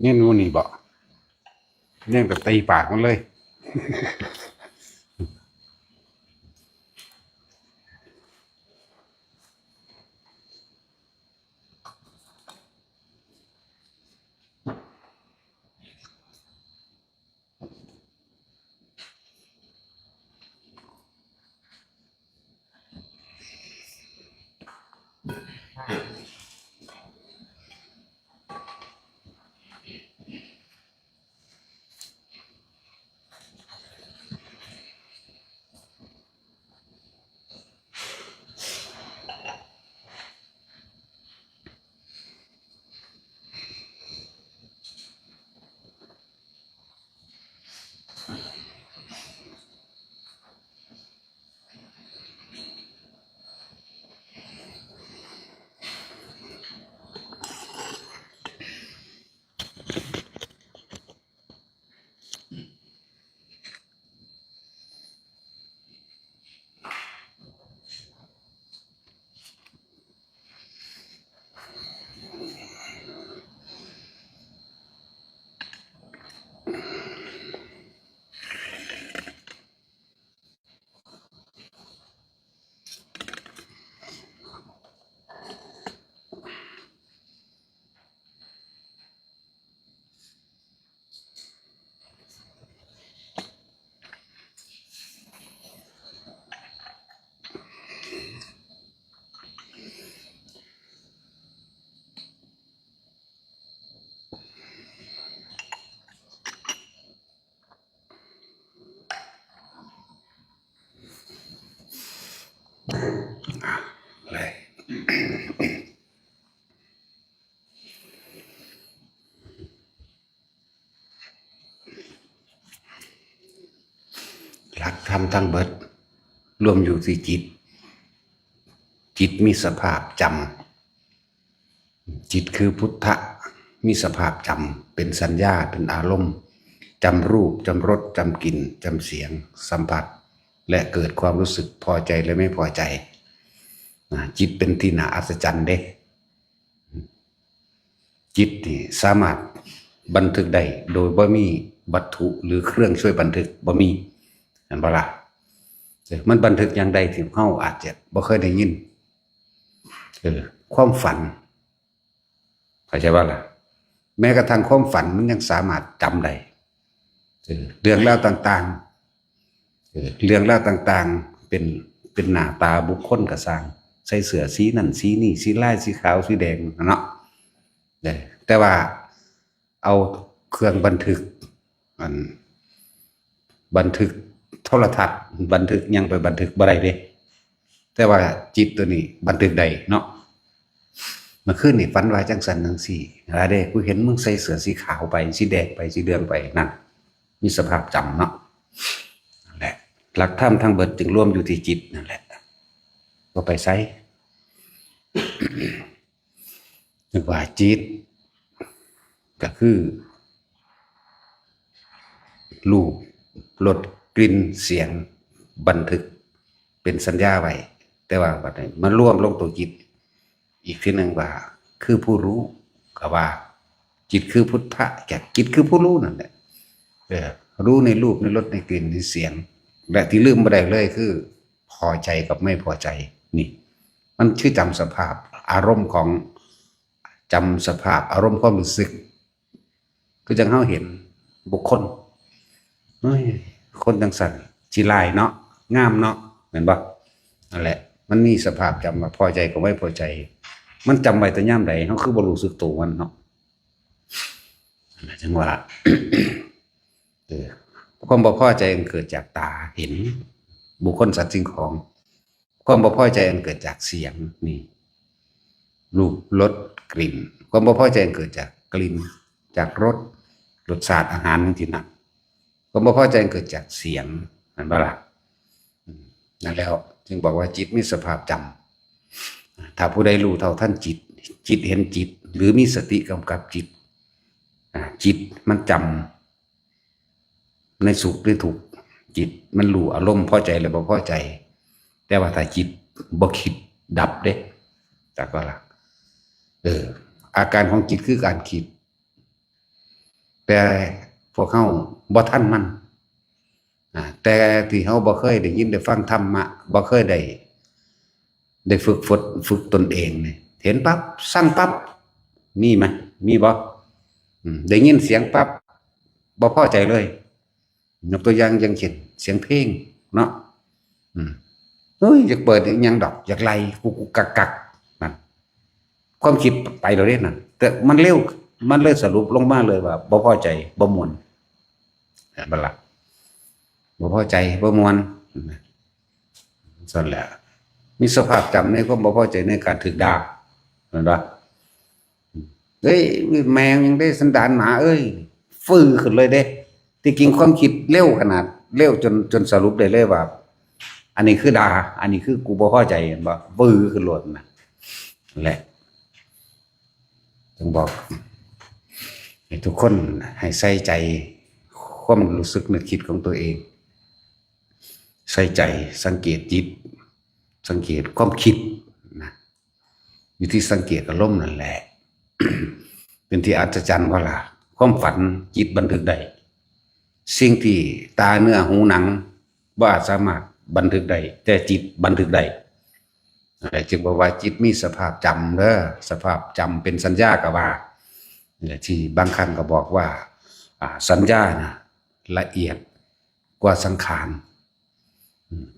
เนี่ยนู่นนี่บอกเนี่ยแบบตีปากมันเลยเลยหลักธรรมทั้งเบิดรวมอยู่ที่จิตจิตมีสภาพจำจิตคือพุทธะมีสภาพจำเป็นสัญญาเป็นอารมณ์จำรูปจำรสจำกลิ่นจำเสียงสัมผัสและเกิดความรู้สึกพอใจและไม่พอใจจิตเป็นที่น่าอัศจรรย์เด้จิตนี่สามารถบันทึกได้โดยบ่มีวัตถุหรือเครื่องช่วยบันทึกบ่มีเห็นบ่ล่ะมันบันทึกอย่างใดที่เฮาอาจจะบ่เคยได้ยินความฝันเข้าใจว่าล่ะแม้กระทั่งความฝันมันยังสามารถจำได้เรื่องราวต่างๆเรื่องราวต่างๆเป็นหน้าตาบุคคลก็สร้างใส่เสื้อสีนั่นสีนี่สีลายสีขาวสีแดงเนาะแต่ว่าเอาเครื่องบันทึกบันทึกโทรทัศน์บันทึกยังไปบันทึกบ่ได้เด้แต่ว่าจิตตัวนี้บันทึกได้เนาะเมื่อคืนนี่ฝันว่าจังสันจังสี่อะไรเด้กูเห็นมึงใส่เสื้อสีขาวไปสีแดงไปสีเหลืองไปนั่นมีสภาพจำเนาะนั่นแหละหลักธรรมทั้งเบิดจึงรวมอยู่ที่จิตนั่นแหละก็ไปใส่นึกว่าจิตก็คือรูปรสกลิ่นเสียงบันทึกเป็นสัญญาไว้แต่ว่าบัดนี้มันร่วมลงตัวจิตอีกทีหนึ่งว่าคือผู้รู้ก็ว่าจิตคือพุทธะแก่จิตคือผู้รู้นั่นแหละรู้ในรูปในรสในกลิ่นในเสียงและที่ลืมไม่ได้เลยคือพอใจกับไม่พอใจนี่มันชื่อจำสภาพอารมณ์ของจำสภาพอารมณ์ความรู้สึกคือจังเฮาเห็นบุคคลคนจังสันจิลายเนาะงามเนาะเห็นปะนั่นแหละมันมีสภาพจำว่าพอใจกับไม่พอใจมันจำไว้แต่ย่ำใดเขาคือบรู้สึกตัวมันเนาะจังว่าความบ่พอใจมันเกิดจากตาเห็นบุคคลสัตว์สิ่งของความบ่พอใจมันเกิดจากเสียงนี่รูปรสกลิ่นความบ่พอใจมันเกิดจากกลิ่นจากรสชาติอาหารที่นั่นความบ่พอใจมันเกิดจากเสียงนั่นบ่ล่ะนั่นแล้วจึงบอกว่าจิตมีสภาพจำถ้าผู้ใดรู้เท่าท่านจิตเห็นจิตหรือมีสติกำกับจิตจิตมันจำในสุขหรือทุกข์จิตมันรู้อารมณ์พอใจหรือบ่พอใจแต่ว่าถ้าจิตบ่คิดดับเด้จากก็ล่ะอาการของจิตคือการคิด แต่พวกเขาบ่ทันมันแต่ที่เขาบ่เคยได้ยินได้ฟังธรรมะบ่เคยได้ฝึกตนเองเนี่ยเห็นปั๊บสั่งปั๊บมีไหมมีบ่ได้ยินเสียงปั๊บบ่พอใจเลยยกตัวอย่างอย่างเช่นเสียงเพลงเนาะเฮ้ยอยากเปิดยังดอกอยากไล่กุกกักนั่นความคิดไปเราเล่นนั่นแต่มันเร็วมันเลยสรุปลงมาเลยว่าบ่พอใจบ่มวนบัลลังบ่พอใจบ่มวนส่วนแหละมีสภาพจำในความบ่พอใจในการถือดาบเห็นปะเฮ้ยแมงยังได้สันดานหมาเอ้ยฟื้นขึ้นเลยเด้ที่จริงความคิดเร็วขนาดเร็วจนสรุปได้เลยว่าอันนี้คือดาอันนี้คือกูบ่พอใจเห็นปะฟื้นขึ้นหล่นนะแหละต้องบอกให้ทุกคนให้ใส่ใจความรู้สึกนึกคิดของตัวเองใส่ใจสังเกตจิตสังเกตความคิดนะอยู่ที่สังเกตอารมณ์นั่นแหละ เป็นที่อัศจรรย์ว่าล่ะความฝันจิตบันทึกได้สิ่งที่ตาเนื้อหูหนังว่าสามารถบันทึกได้แต่จิตบันทึกได้อะไรจึงบอกว่าจิตมีสภาพจำเด้อสภาพจำเป็นสัญญากับว่าที่บางครั้งก็บอกว่าสัญญานะละเอียดกว่าสังขาร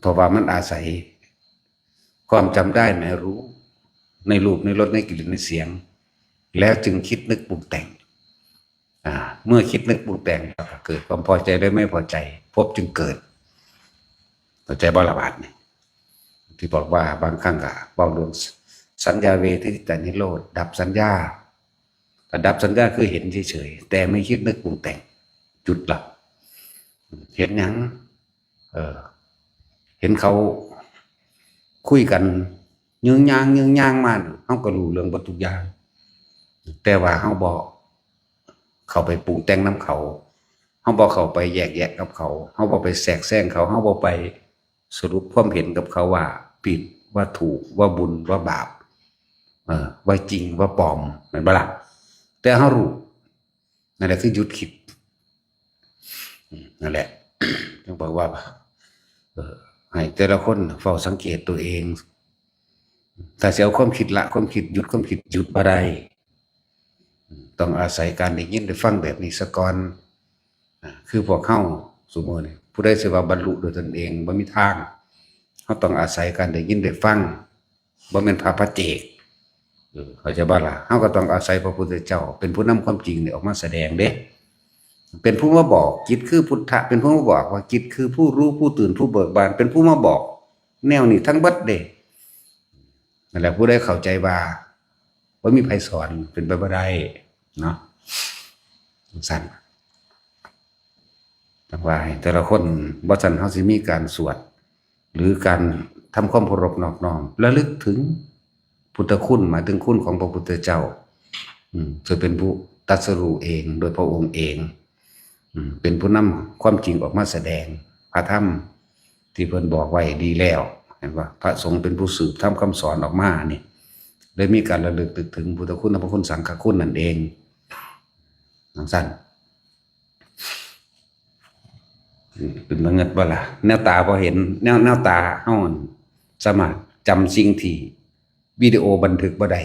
เพราะว่ามันอาศัยความจำได้หมายรู้ในรูปในรสในกลิ่นในเสียงแล้วจึงคิดนึกปรุงแต่งเมื่อคิดนึกปรุงแต่งเกิดความพอใจหรือไม่พอใจพบจึงเกิดพอใจบาลบาดเนี่ยที่บอกว่าบางครั้งก็เบาดวงสัญญาเวทิตานิโรธดับสัญญาแต่ดับสัญญาคือเห็นเฉยๆแต่ไม่คิดนึกปรุงแต่งจุดหลับเห็นยังเห็นเขาคุยกันยืงยางมาเขาก็รู้เรื่องบรรทุกอย่างแต่ว่าเขาบอกเขาไปปรุงแต่งน้ำเขาบอกเขาไปแยกแยะกับเขาบอกไปแทรกแซงเขาบอกไปสรุปความเห็นกับเขาว่าผิดว่าถูกว่าบุญว่าบาปว่าจริงว่าปลอมเหมือนบ้าล่ะแต่เขารู้นั่นแหละคือหยุดคิดนั่นแหละต้องบอกว่าให้แต่ละคนเฝ้าสังเกตตัวเองถ้าเสียความคิดละความคิดหยุดความคิดหยุดบ่ได้ต้องอาศัยการได้ยินได้ฟังแบบนี้สะก่อนคือพวกเข้าสมมติผู้ใดสิว่าบรรลุโดยตนเองบ่มีทางเขาต้องอาศัยการได้ยินได้ฟังบ่แม่นพระปัจเจกเขาจะบ่ล่ะเขาก็ต้องอาศัยพระพุทธเจ้าเป็นผู้นำความจริงเนี่ยออกมาแสดงเด้เป็นผู้มาบอกจิตคือพุทธะเป็นผู้มาบอกว่าจิตคือผู้รู้ผู้ตื่นผู้เบิกบานเป็นผู้มาบอกแนวนี้ทั้งเบิดเด้นั่นแหละผู้ใดเข้าใจว่ามีไผสอนเป็นไปบ่ได้เนาะสั่นจังว่าแต่ละคนบ่สั่นเฮาสิมีการสวดหรือการทำความเคารพนอบน้อมระลึกถึงพุทธคุณหมายถึงคุณของพระพุทธเจ้าจะเป็นผู้ตรัสรู้เองโดยพระองค์เองเป็นผู้นำความจริงออกมาแสดงพระธรรมที่เพิ่นบอกไว้ดีแล้วเห็นว่าพระสงฆ์เป็นผู้สืบทำคำสอนออกมานี่เลยมีการระลึกถึงพุทธคุณและพระคุณสังฆคุณนั่นเองสั้นเป็นบังเอิญบ่ล่ะแนวตาพอเห็นแนวตาเฮาสามารถจำสิ่งที่วิดีโอบันทึกบ่ได้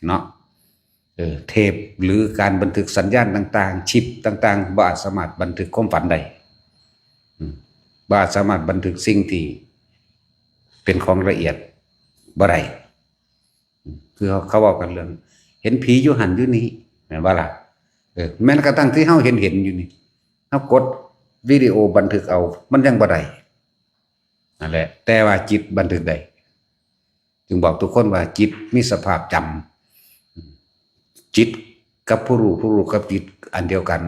เนาะเทปหรือการบันทึกสัญญาณต่างๆชิปต่างๆบ่อาจสามารถบันทึกความฝันได้บ่อาจสามารถบันทึกสิ่งที่เป็นของละเอียดบ่ได้คือเขาบอกกันเรื่องเห็นผีอยู่หันอยู่นี้แม่นบ่ล่ะแม้กระทั่งที่เฮาเห็นอยู่นี่เฮากดวิดีโอบันทึกเอามันยังบ่ได้นั่นแหละแต่ว่าจิตบันทึกได้จึงบอกทุกคนว่าจิตมีสภาพจำจิตกับผู้รู้กับจิตอันเดียวกัน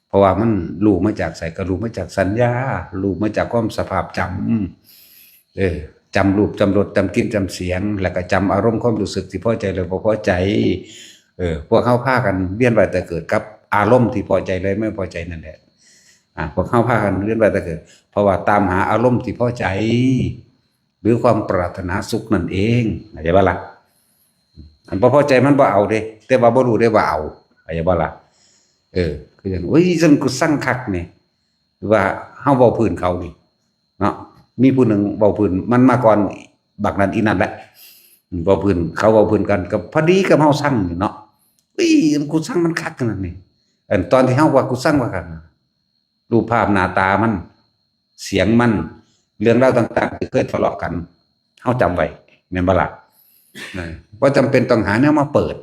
เพราะว่ามันรู้มาจากใส่ก็รู้มาจากสัญญารู้มาจากความสภาพจำจำรูปจำรสจำกลิ่นจำเสียงแล้วก็จำอารมณ์ความรู้สึกที่พอใจหรือบ่พอใจพวกเข้าพากันเวียนว่ายแต่เกิดกับอารมณ์ที่พอใจเลยไม่พอใจนั่นแหละพวกเข้าพากันเวียนว่ายแต่เกิดเพราะว่าตามหาอารมณ์ที่พอใจหรือความปรารถนาสุขนั่นเองเข้าใจบ่ล่ะอันพอใจมันบ่เอาเด้แต่ว่าบ่รู้ได้ว่าเอาเข้าใจบ่ล่ะคือ คืออย่างโอ้ยจนกูสั่งคักนี่ว่าเฮาเว้าพื้นเขานี่เนาะมีผู้หนึ่งเว้าพื้นมันมาก่อนบักนั้นอีนั่นแหละเว้าพื้นเขาเว้าพื้นกันก็พอดีกับเฮาสั่งนี่เนาะอุ้ยกูสั่งมันคักขนาดนี้อันตอนที่เฮาว่ากูสั่งว่ากันรูปภาพหน้าตามันเสียงมันเรื่องราวต่างๆที่เคยทะเลาะกันเฮาจำไว้แม่นบ่ล่ะบ่จำเป็นต้องหาแนวมาเปิด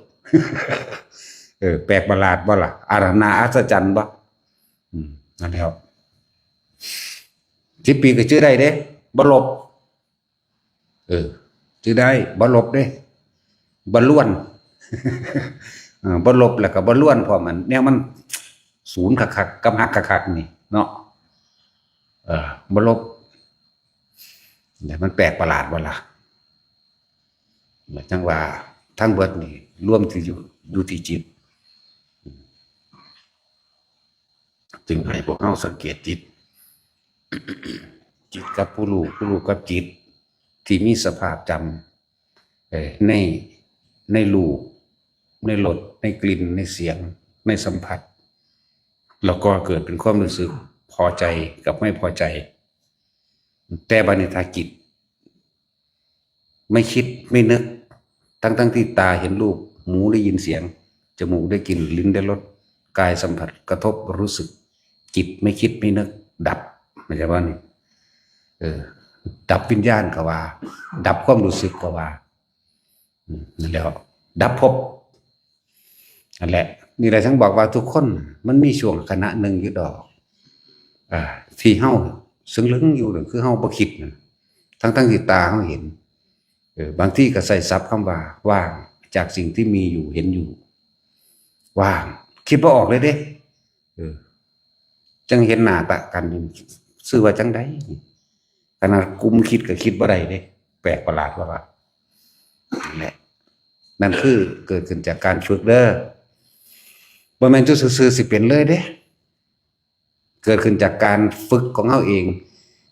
แปลกประหลาดบ่ล่ะอารานาอัศจรรย์บ่นั่นแหละ10 ปีก็ชื่อได้เด้บ่ลบชื่อได้บ่ลบเด้บ่ล้วนบ่ลบแล้วก็บ่ล้วนพร้อมมันแนวมันศูนย์คักๆกับหักคักๆนี่เนาะบ่ลบแต่มันแปลกประหลาดบ่ล่ะจังว่าทั้งเบิดนี่รวมที่อยู่ที่จิตจึงให้พวกเราสังเกตจิตจิตกับผู้รู้กับจิตที่มีสภาพจำในรูปในรสในกลิ่นในเสียงในสัมผัสแล้วก็เกิดเป็นความรู้สึกพอใจกับไม่พอใจแต่บัดนี้ถ้าจิตไม่คิดไม่นึกทั้งที่ตาเห็นรูปหูได้ยินเสียงจมูกได้กลิ่นลิ้นได้รสกายสัมผัสกระทบรู้สึกจิตไม่คิดไม่นึกดับไม่ใช่ว่านี่ดับวิญญาณก็ว่าดับความรู้สึกก็ว่านั่นแหละดับภพนั่นแหละนี่แหละทั้งบอกว่าทุกคนมันมีช่วงขณะหนึ่งอยู่ดอกที่เฮาซึ่งลึงอยู่คือเฮาบ่คิดทั้งที่ตาเฮาเห็นบางที่ก็ใส่ซับคำว่าว่างจากสิ่งที่มีอยู่เห็นอยู่ว่างคิดบ่ออกเลยเด้จังเห็นหน้าตะกันซื่อว่าจังได๋ขนาดกุมคิดก็คิดบ่ได้เด้แปลกประหลาดว่านั่นแหละนั่นคือเกิดขึ้นจากการฝึกเด้อบ่แม่นจุซื่อๆสิเป็นเลยเด้เกิดขึ้นจากการฝึกของเฮาเอง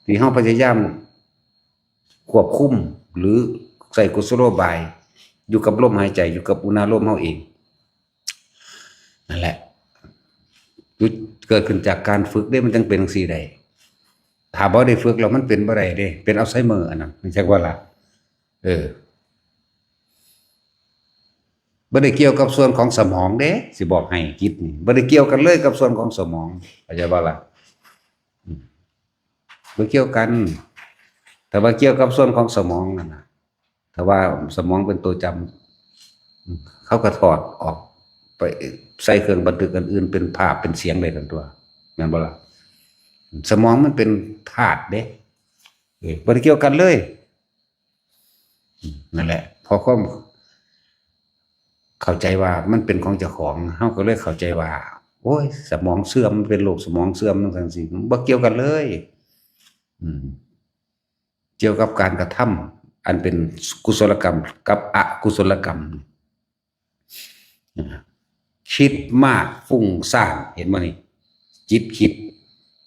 ที่เฮาพยายามควบคุมหรือใส่กุศโลบายอยู่กับลมหายใจอยู่กับอุณาโลมเฮาเองนั่นแหละเกิดขึ้นจากการฝึกได้มันจึงเป็นจังซี่ได้ถ้าบ่ได้ฝึกแล้วมันเป็นบ่ได้เด้เป็นอัลไซเมอร์อันนั้นไม่ใช่ว่าล่ะบ่ได้เกี่ยวกับส่วนของสมองเด้สิบอกให้คิดนี่บ่ได้เกี่ยวกันเลยกับส่วนของสมองเข้าใจบ่ล่ะบ่เกี่ยวกันแต่ว่าเกี่ยวกับส่วนของสมองนั่นน่ะถ้าว่าสมองเป็นตัวจำเขาก็ถอดออกไปใส่เครื่องบันทึกอันอื่นเป็นภาพเป็นเสียงได้ทั้งตัวแม่นบ่ล่ะสมองมันเป็นธาตุเด้บ่ได้เกี่ยวกันเลยนั่นแหละพอความเข้าใจว่ามันเป็นของเจ้าของเฮาก็เลยเข้าใจว่าโอ้ยสมองเสื่อมมันเป็นโรคสมองเสื่อมจังซี่บ่เกี่ยวกันเลยเกี่ยวกับการกระทำอันเป็นกุศลกรรมกับอกุศลกรรมคิดมากฟุ้งซ่านเห็นบ่นี่จิตคิด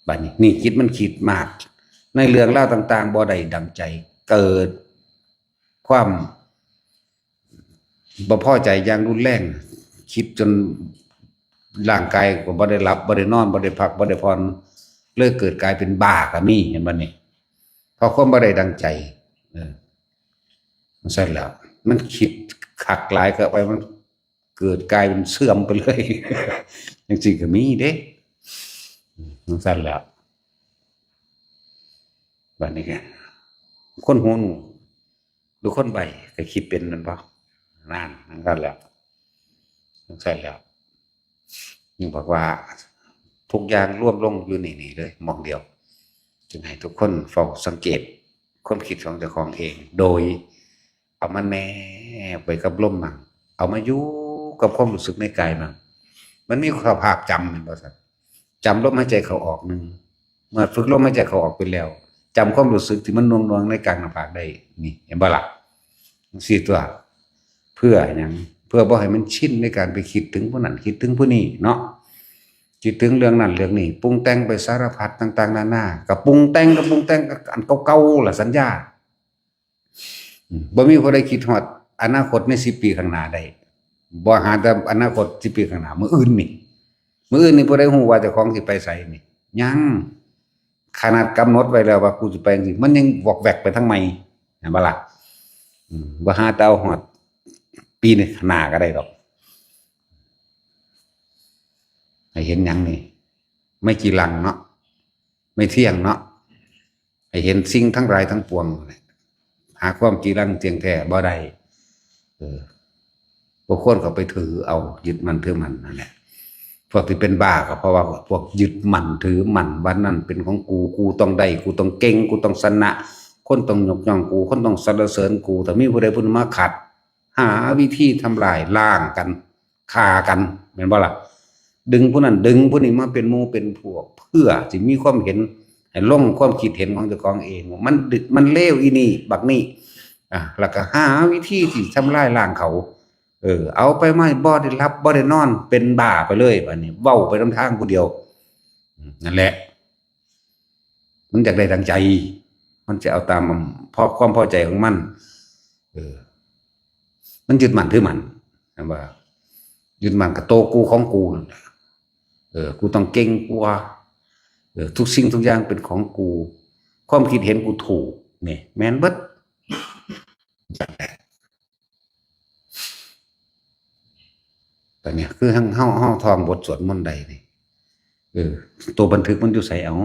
บัดนี้นี่จิตมันคิดมากในเรื่องราวต่างๆบ่ได้ดังใจเกิดความบ่พอใจอย่างรุนแรงคิดจนร่างกายก็บ่ได้หลับบ่ได้นอนบ่ได้พักบ่ได้ผ่อนเลยเกิดกลายเป็นบ้าก็มีเห็นบ่นี่เพราะความบ่ได้ดังใจมันซั่นแล้วมันคิดคักหลายก็ไปมันเกิดกลายเป็นเสื่อมไปเลยจังซี่ก็มีเด้มันซั่นแล้วบัดนี้คนหูหนูหรือคนใบก็คิดเป็นนั่นบ่นั่นนั่นแหละใช่แล้วยิ่งบอกว่าทุกอย่างร่วมลงอยู่นี่เลยมองเดียวจึงให้ทุกคนเฝ้าสังเกตความคิดของเจ้าของเองโดยเอามาแนบไปกับลมมั่งเอามาอยู่กับความรู้สึกในกายมั่งมันมีความภาพจำเป็นบ่ซั่นจำลมหายใจเข้าออกนึงเมื่อฝึกลมหายใจเข้าออกไปแล้วจำความรู้สึกที่มันน่วงๆในกลางหน้าผากได้นี่เห็นบ่ล่ะ4ตัวเพื่ออย่างเพื่อบ่ให้มันชินในการไปคิดถึงผู้นั้นคิดถึงผู้นี้เนาะคิดถึงเรื่องนั้นเรื่องนี้ปรุงแต่งไปสารพัดต่างๆนานากับปรุงแต่งอันเก่าๆล่ะสัญญาบ่มีผู้ใดคิดฮอดอนาคตใน10 ปีข้างหน้าได้บ่หาแต่อนาคต10 ปีข้างหน้ามื้ออื่นนี่ มื้ออื่นนี่บ่ได้ฮู้ว่าเจ้าของสิไปไสนี่ยังขนาดกำหนดไว้แล้วว่ากูสิไปจังซี่มันยังวอกแวกไปทางใหม่เห็นบ่ล่ะบ่หาแต่เอาฮอดปีนี้หน้าก็ได้ดอกให้เห็นหยังนี่ไม่กีรังเนาะไม่เที่ยงเนาะให้เห็นสิ่งทั้งหลายทั้งปวงหาความกีรังเที่ยงแท้บ่ได้บ่ควรเข้าไปถือเอายึดมันถือมันนั่นแหละพวกที่เป็นบ้าก็เพราะว่าพวกยึดมั่นถือมั่นวันนั้นเป็นของกูกูต้องได้กูต้องเก่งกูต้องชนะคนต้องยกย่องกูคนต้องสรรเสริญกูแต่มีผู้ใดผู้หนึ่งมาขัดหาวิธีทำลายล้างกันฆ่ากันแม่นบ่ล่ะดึงผู้นั้นดึงผู้นี้มาเป็นหมู่เป็นพวกเพื่อสิมีความเห็นให้ลงความคิดเห็นของเจ้าของเองมันเลวอีนี่บักนี่แล้วก็หาวิธีที่ทำลายล้างเขาเอาไปไม่บ่ได้รับบ่ได้นอนเป็นบ้าไปเลยบัดนี้เว้าไปนำทางผู้เดียวนั่นแหละมันอยากได้ดังใจมันจะเอาตามความพอใจของมันมันยึดมั่นถือมั่นว่ายึดมั่นกับโตกูของกูกูต้องเก่งกว่าทุกสิ่งทุกอย่างเป็นของกูความคิดเห็นกูถูกนี่แม่นเบิดแต่เนี่ยคือเฮาท่องบทสวดมนต์ใดนี่ตัวบันทึกมันอยู่ใส่เอา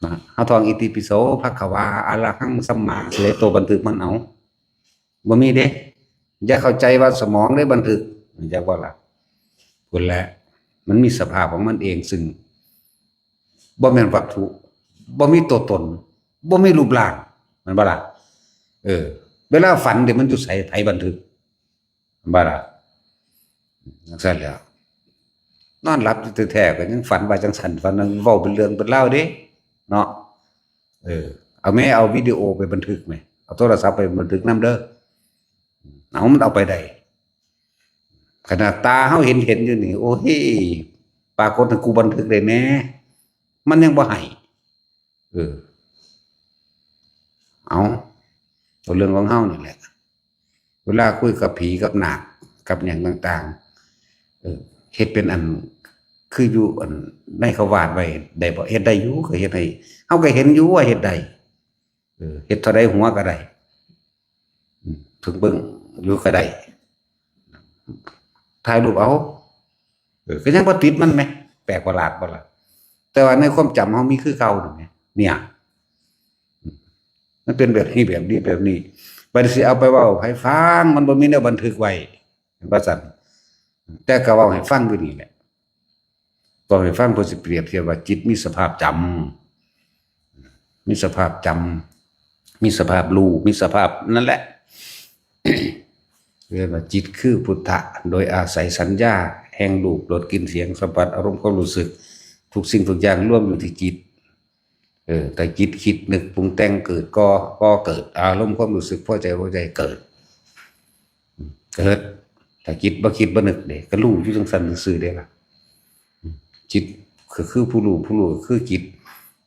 นะเฮาท่องอิติปิโสภควาอะระหังสัมมาสิได้ตัวบันทึกมันเอาบ่มีเด้อย่าเข้าใจว่าสมองได้บันทึกจักว่าล่ะพุ่นแหละมันมีสภาพของมันเองซึ่งบ่แม่นวัตถุบ่มีตัวตนบ่มีรูปร่างมันบ่ล่ะเวลาฝันเดี๋ยวมันอยู่ใส่ไผบันทึกมันบ่ล่ะจังซั่นแหล้วนอนหลับแท้ๆก็ยังฝันว่าจังซั่นฝันนั้นเว้าเป็นเรื่องเป็นราวเด้เนาะเอาแม่เอาวิดีโอไปบันทึกไหมเอาโทรศัพท์ไปบันทึกนำเด้อเอามันเอาไปได้ขนาดตาเฮาเห็นอยู่นี่โอ้ยปรากฏให้กูบันทึกได้แน่มันยังบ่ให้เอาเรื่องของเฮานี่แหละเวลาคุยกับผีกับนาคกับหยังต่างๆเฮ็ดเป็นอันคืออยู่อันในเขาวาดไว้ได้บ่เฮ็ดได้อยู่ก็เฮ็ดให้เฮาก็เห็นอยู่ว่าเฮ็ดได้เฮ็ดเท่าใดหัวก็ได้ถึงเบิ่งอยู่ก็ได้ถ่ายรูปเอาก็ยังบ่ติดมันแหมแปลกประหลาดบ่ล่ะแต่ว่าในความจำเฮามีคือเก่านั่นแหมเนี่ยมันเป็นแบบนี้แบบนี้แบบนี้บัดสิเอาไปเว้าให้ฟังมันบ่มีแนวบันทึกไว้ว่าซั่นแต่ก็เว้าให้ฟังอยู่นี่แหละเว้าให้ฟังเพื่อสิเปรียบเทียบว่าจิตมีสภาพจำมีสภาพจำมีสภาพรู้มีสภาพนั่นแหละเรียกว่าจิตคือพุทธะโดยอาศัยสัญญาแห่งรูปรสกลิ่นเสียงสัมผัสอารมณ์ความรู้สึกทุกสิ่งทุกอย่างรวมอยู่ที่จิตแต่จิตคิดนึกปรุงแต่งเกิดก็เกิดอารมณ์ความรู้สึกพอใจเกิดแต่จิตบ่คิดบ่นึกเด้ก็รู้อยู่จังซั่นซื่อเด้ล่ะจิตคือผู้รู้คือจิต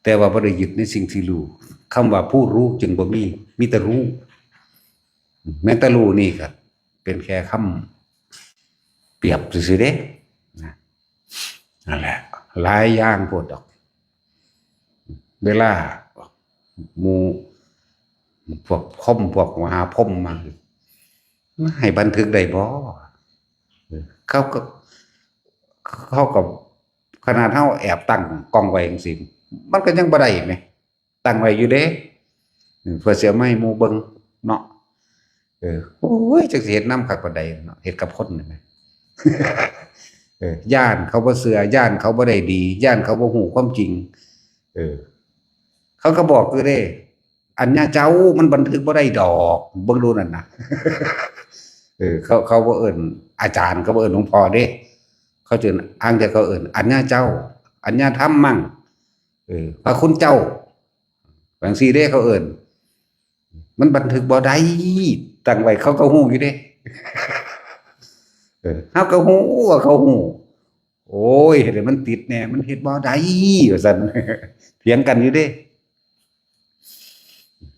แต่ว่าบ่ได้ยึดในสิ่งที่รู้คำว่าผู้รู้จึงบ่มีแต่รู้แม้แต่รู้นี่ก็เป็นแค่คำเปรียบซื่อๆเด้นั่นแหละหลายอย่างโพดดอกเวลาหมู่พวกคมพวกมหาพรหมมาให้บันทึกได้บ่เขากับขนาดเฮาแอบตั้งกล้องไว้จังซี่มันก็ยังบ่ได้แหมตั้งไว้อยู่เด้เพื่อสิเอามาให้หมู่เบิ่งเนาะโอ้ยจักสิเฮ็ดนำคักปานใดเนาะเฮ็ดกับคนนี่แหมย้านเขาบ่เชื่อย้านเขาบ่ได้ดีย้านเขาบ่ฮู้ความจริงเขาก็บอกอยู่เด้อันเนี้ยเจ้ามันบันทึกบ่ได้ดอกเบิ่งดูนั่นน่ะเขาบ่เอิ้นอาจารย์เขาบ่เอิ้นหลวงพ่อเด้เขาจะอ้างแต่เขาเอิ้นอันเนี้ยเจ้าอันเนี้ยธรรมมั่งพระคุณเจ้าบางซี่เด้เขาเอิ้นมันบันทึกบ่ได้ตั้งไว้เขาก็ฮู้อยู่เด้เฮาก็ฮู้ว่าเขาฮู้โอ้ยเดี๋ยวมันติดแน่มันเฮ็ดบ่ได้ว่าซั่นเถียงกันอยู่เด้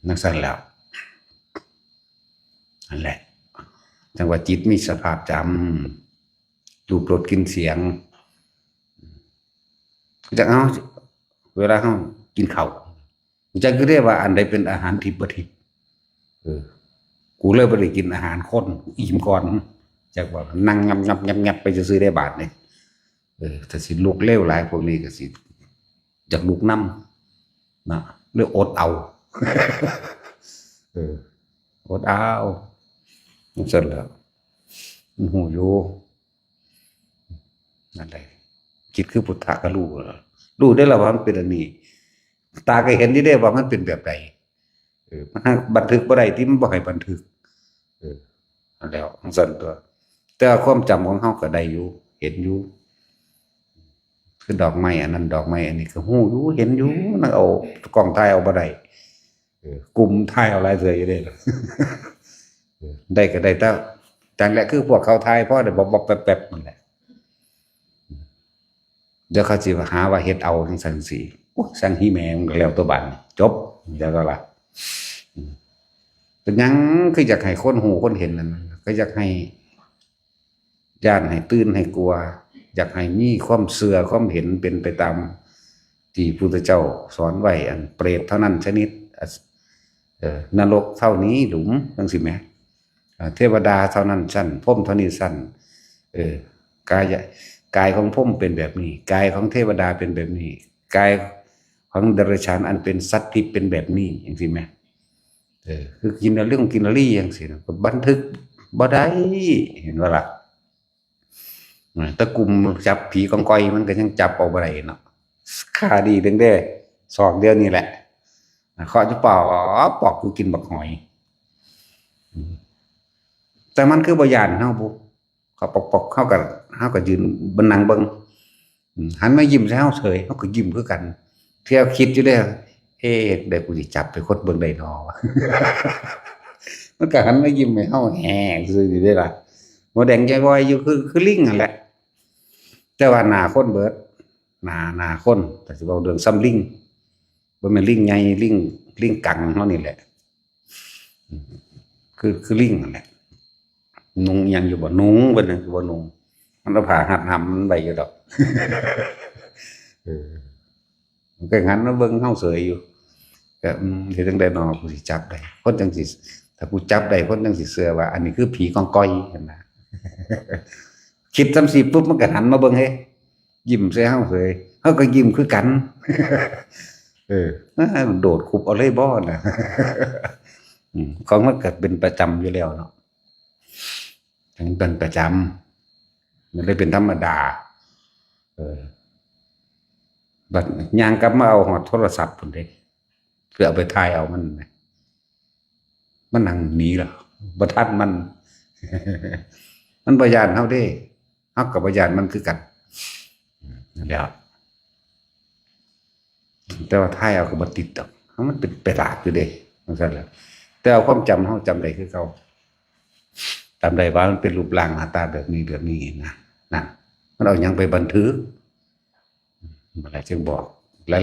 นักสั่นแล้วนั่นแหละจังว่าจิตมีสภาพจำรูปรสกลิ่นเสียง จักเอาเวลาเฮากินข้าวจักคือได้ว่าอันใดเป็นอาหารทิพย์บ่ทิพย์เออกูเลยบ่ได้กินอาหารคนอิ่มก่อนจักว่านั่งงับๆๆๆไปซื่อๆได้บาดนี่ถ้าสิลุกเร็วหลายพวกนี้ก็สิจักลุกนำนะหรืออดเอาเอออดเอาจังซั่นแหล้วมันฮู้อยู่นั่นแหละคิดคือพุทธะก็รู้ได้แล้วว่ามันเป็นอันนี้ตาก็เห็นอยู่ได้ว่ามันเป็นแบบใดมันบันทึกบ่ได้ที่มันบ่ให้บันทึกนั่นแล้วจังซั่นตัวแต่ความจำของเฮาก็ได้อยู่เห็นอยู่คือดอกไม้อันนั้นดอกไม้อันนี้ก็ฮู้อยู่เห็นอยู่นั่นเอากล้องถ่ายเอาบ่ได้กลุ่มถ่ายเอาหลายเทื่ออยู่เด้ล่ะได้ก็ได้แต่จังแหละคือพวกเขาถ่ายพอได้บอกๆแป๊บๆนั่นแหละเดี๋ยวเขาสิหาว่าเฮ็ดเอาจังซั่นสิโอ้สั่งฮีแม่มันก็แล้วตัวบัดจบเดี๋ยวก็ล่ะเป็นหยังคืออยากให้คนฮู้คนเห็นนั่นก็อยากให้ย้านให้ตื่นให้กลัวอยากให้มีความเชื่อความเห็นเป็นไปตามที่พุทธเจ้าสอนไว้อันเปรตเท่านั้นชนิดนรกเท่านี้หลุมจังซี่แหมเทวดาเท่านั้นชั้นพรหมเท่านี้ชั้นกายของพรหมเป็นแบบนี้กายของเทวดาเป็นแบบนี้กายของเดรัจฉานอันเป็นสัตว์ที่เป็นแบบนี้จังซี่แหมคือกินเรื่องกินรี่จังซี่ก็บันทึกบ่ได้เห็นว่าล่ะตะกุมจับผีกองกอยมันก็ยังจับเอาบ่ได้เนาะค่าดีถึงได้สองเดียวนี่แหละเขาจะปอกกูกินบักหอยแต่มันคือบ่ย่านเฮาบ่เขาปอกเฮาก็ยืนบนนั่งเบิ่งหันมายิ้มใส่เฮาเฉยเฮาก็ยิ้มคือกันเที่ยวคิดอยู่เด้อได้กูสิจับไปคดเบิ่งได้ดอวะมันก็หันมายิ้มให้เฮาแฮซื่อๆได้ล่ะบ่แดงใจบ่อยอยู่คือลิงนั่นแหละแต่ว่าหน้าคนเบิดหน้าคนแต่สิเว้าเรื่องซ้ำลิงบ่แม่นลิงใหญ่ลิงกังเฮานี่แหละคือลิงนั่นแหละนุงยังอยู่บ่นุงเพิ่นน่ะบ่นุงมันเอาผ้าหัดหำมันไว้อยู่ดอกมันก็หันมาเบิ่งเฮาเฉยอยู่ก็เฮ็ดจังได๋น้อกูสิจับได้คนจังสิถ้ากูจับได้คนจังสิเชื่อว่าอันนี้คือผีกองก้อยเห็นนะคิดจังซี่ปุ๊บมันก็หันมาเบิ่งเฮ้ยิ้มใส่เฮาเฉยเฮาก็ยิ้มคือกันมันโดดคุบเอาเลยบ่น่ะของมันก็เป็นประจำอยู่แล้วเนาะถึงเป็นประจำมันเลยเป็นธรรมดาบัดย่างกลับมาเอาหอดโทรศัพท์พุ่นเด้เพื่อเอาไปถ่ายเอามันนั่งหนีล่ะบ่ทันมันมันบ่ย้านเฮาเด้เฮาก็บ่ย้านมันคือกันนั่นแหละแต่ว่าถ่ายเอาก็บ่ติดดอกมันเป็นประหลาดอยู่เด้จังซั่นแหละแต่เอาความจำเฮาจำได้คือเก่าจำได้ว่ามันเป็นรูปร่างหน้าตาแบบนี้นะนั่นมันเอาหยังไปบันทึกอะไรจึงบอก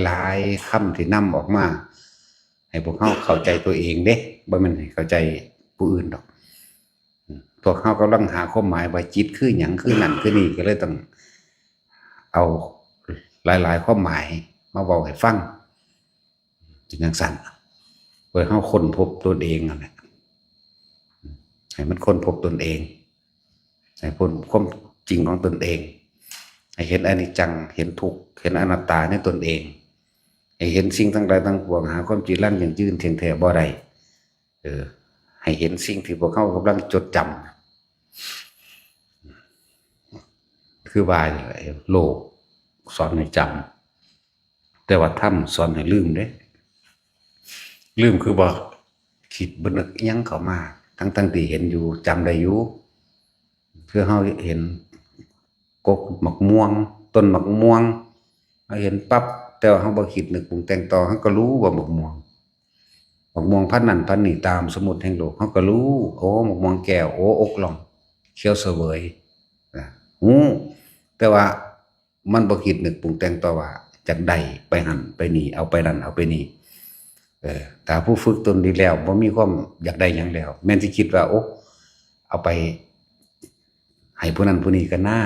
หลายๆคำที่นำออกมาให้พวกเขาเข้าใจตัวเองเด้บ่แม่นให้เข้าใจผู้อื่นดอกพวกเขากำลังหาความหมายว่าจิตคือหยังคือนั่นคือนี่ก็เลยต้องเอาหลายๆความหมายมาเว้าให้ฟังจังซั่นเพื่อเฮาค้นพบตนเองนั่นแหละให้มันค้นพบตนเองให้พ้นความจริงของตนเองให้เห็นอนิจจังเห็นทุกข์เห็นอนัตตาในตนเองให้เห็นสิ่งทั้งหลายทั้งปวงหาความจริงลั่นอย่างยืนเที่ยงแท้บ่ได้ให้เห็นสิ่งที่พวกเขากำลังจดจำคือว่าโลกสอนให้จำแต่ว่าธรรมสอนให้ลืมเด้ลืมคือบ่คิดบ่นึกยังเข้ามาทั้งที่เห็นอยู่จำได้อยู่คือเฮาเห็นกกมะม่วงต้นมะม่วงเฮาเห็นปั๊บแต่ว่าเฮาบ่คิดนึกปรุงแต่งต่อเฮาก็รู้ว่ามะม่วงพันนั้นพันนี้ตามสมุดแห่งโลกเฮาก็รู้โอ้มะม่วงแก้วโอ้อกล่องเขียวเสวยแต่ว่ามันบ่คิดนึกปรุงแต่งต่อว่าจักได้ไปหั่นไปนี่เอาไปนั่นเอาไปนี่ถ้าผู้ฝึกตนดีแล้วบ่มีความอยากได้หยังแล้วแม้นสิคิดว่าโอ้เอาไปให้ผู้นั้นผู้นี้กันหน้า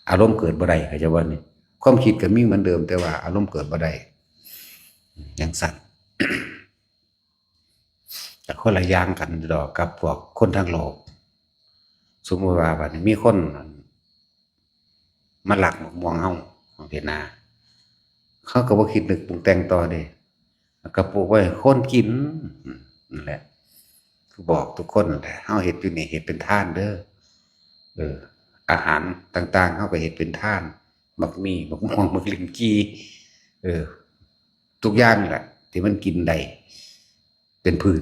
อารมณ์เกิดบ่ได้เข้าใจบ่นี่ ความคิดก็มีเหมือนเดิมแต่ว่าอารมณ์เกิดบ่ได้อย่างสั่น แต่คนละอย่างกันดอกกับพวกคนทางโลกสมมติว่าบัดนี้มีคนมาหลักหมกม่วงเฮาของเวียดนามเขาก็บ่คิดนึกปรุงแต่งต่อเด้แล้วก็ปลูกไว้คนกินนั่นแหละคือบอกทุกคนแหละเฮาเฮ็ดอยู่นี่เฮ็ดเป็นทานเด้ออาหารต่างๆเฮาก็เฮ็ดเป็นทานบักมี่บักม่วงบักลิ้นจี่เออทุกอย่างแหละที่มันกินได้เป็นพืช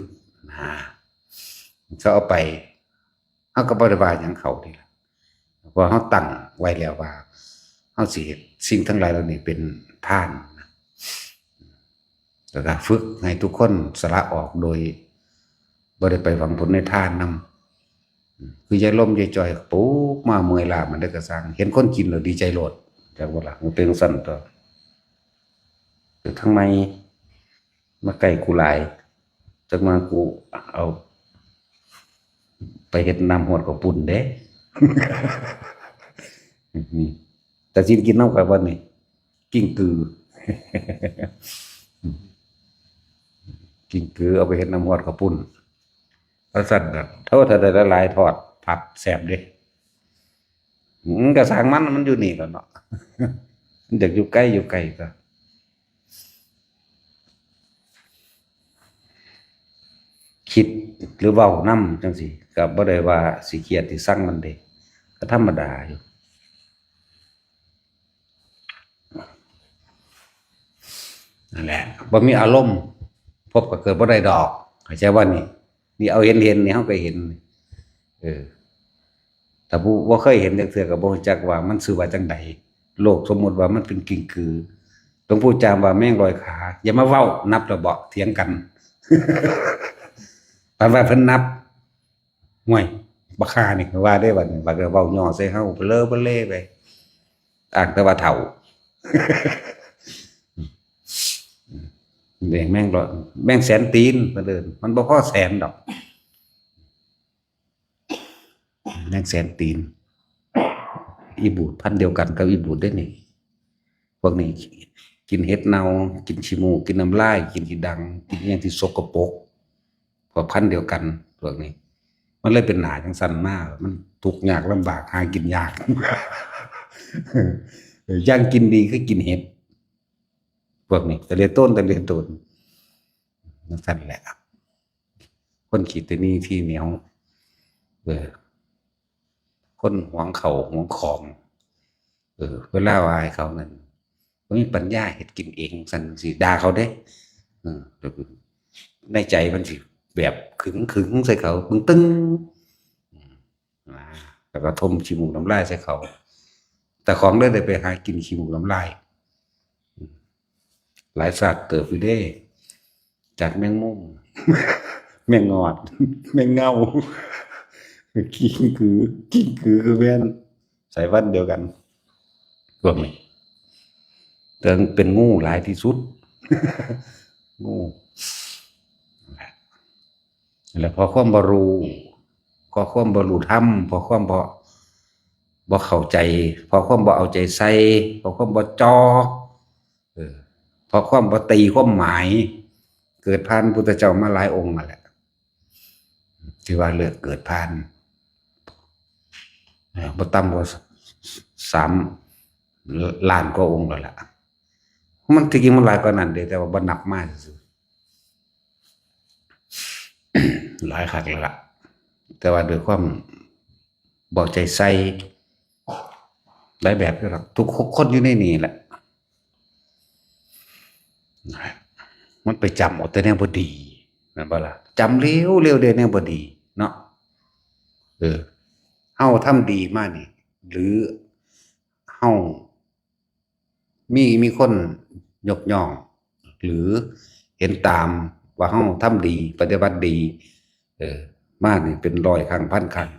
เขาเอาไปเขาก็บริวารอย่างเขาดีละเพราะเขาตั้งไว้แล้วว่าเขาสิสิ่งทั้งหลายเหล่านี้เป็นทานแล้วก็ฝึกให้ทุกคนสละออกโดยบ่ได้ไปหวังผลในทานนำคือยายล่มยายจอยปุ๊บมาเมื่อยลามันได้กระสังเห็นคนกินแล้วดีใจโลดจากว่าละมันเป็นสั่นต่อทั้งไม่มาไก่กูหลายจากมากูเอาไปเห็ดน้ำหอดกับปุ่นเด้ นี่แต่จินกินน้ำกับวันนี้กิ้งกือ กิ้งกือเอาไปเห็ดน้ำหอดกับปุ่นเอาสั่นกันเท่าถ้าได้ละลายทอดผัดแสบเด้กระสังมันอยู่นี่แล้วเนาะ มันอยากอยู่ใกล้ก็คิดหรือเว้านำจังซี่ก็บ่ได้ว่าสิเครียดสิสั่งมันเด้ก็ธรรมดาอยู่นั่นแหละบ่มีอารมณ์พบก็เกิดบ่ได้ดอกเข้าใจว่านี่เอาเห็นนี่เฮาก็เห็นถ้าผู้บ่เคยเห็นจักเทื่อก็บ่รู้จักว่ามันชื่อว่าจังไดโลกสมมุติว่ามันเป็นกิ้งกือต้องพูดจามว่าแม่งลอยขาอย่ามาเว้านับแล้วบ่เถียงกัน ปานว่าเพิ่นนับห่วยบักค่านี่ว่าได้บัดนี้บักก็เว้าย่อใส่เฮาเบลอเบเล่ไปอ้างแต่ว่าเฒ่า แม่งร้อยแม่งแสนตีนเพิ่นเอิ้นมันบ่พอแสนดอกแม่งแสนตีนอีบูดพันธุ์เดียวกันกับอีบูดได้นี่พวกนี้กินเห็ดเน่ากินขี้มูกกินน้ำลายกินขี้ดังกินอหยังที่สกปรกพวกพันธุ์เดียวกันพวกนี้มันเลยเป็นหนาจังซั่นมามันทุกข์ยากลำบากหากินยาก อย่างกินดีคือกินเห็ดพวกนี้ตะเลต้นจังซั่นแหละคนขี้ตะนี่ที่เหนียวคนหวงเขาหวงของเวลาว่าให้เขานั่นบ่มีปัญญาเฮ็ดกินเองซั่นสิด่าเขาเด้ในใจมันสิแบบขึงใส่เขาตึงแล้วก็ทมขี้มูกน้ำลายใส่เขาแต่ของได้ไปหากินขี้มูกน้ำลายหลายสัตว์เติบอยู่เด้จากแมงมุม แมงงอด แมงเง่า กิ้งกือคือแม่นสายพันธุ์เดียวกันพวกนี้แต่เป็นงูหลายที่สุด งูแล้วพอความบ่รู้ก็ความบ่รู้ธรรมพอความบ่เข้าใจพอความบ่เอาใจใส่พอความบ่จ่อพอความบ่ตีความหมายเกิดผ่านพุทธเจ้ามาหลายองค์นั่นแหละที่ว่าเลือกเกิดผ่านบ่ต่ำกว่า3 ล้านกว่าองค์แล้วล่ะมันที่จริงมันหลายกว่านั้นเด้แต่ว่าบ่นับมาซื่อหลายคักแล้วล่ะแต่ว่าด้วยความบ่ใจใส่หลายแบบอยู่หรอกทุกคนอยู่ในนี่แหละมันไปจำเอาแต่แนวบ่ดีนั่นบ่ล่ะจำเร็วเด้แนวบ่ดีเนาะเฮาทำดีมานี่หรือเฮามีคนยกย่องหรือเห็นตามว่าเฮาทำดีปฏิบัติดีมานี่เป็น100 ครั้งพันครั้ง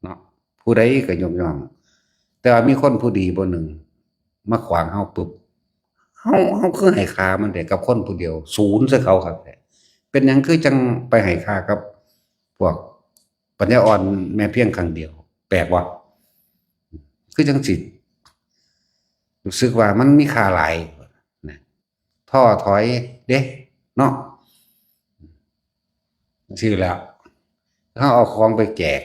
เนาะผู้ใดก็ยกย่องแต่ว่ามีคนผู้ดีบ่หนึ่งมาขวางเฮาปุ๊บเฮาคือให้ค่ามันแต่กับคนผู้เดียวศูนย์ใส่เขาครับเป็นหยังคือจังไปให้ค่ากับพวกปัญญาอ่อนแม้เพียงครั้งเดียวแปลกวะคือจังสิ รู้สึกว่ามันมีค่าหลายนะท้อถอยเด้เนาะชื่อแล้วเขาเอาของไปแจก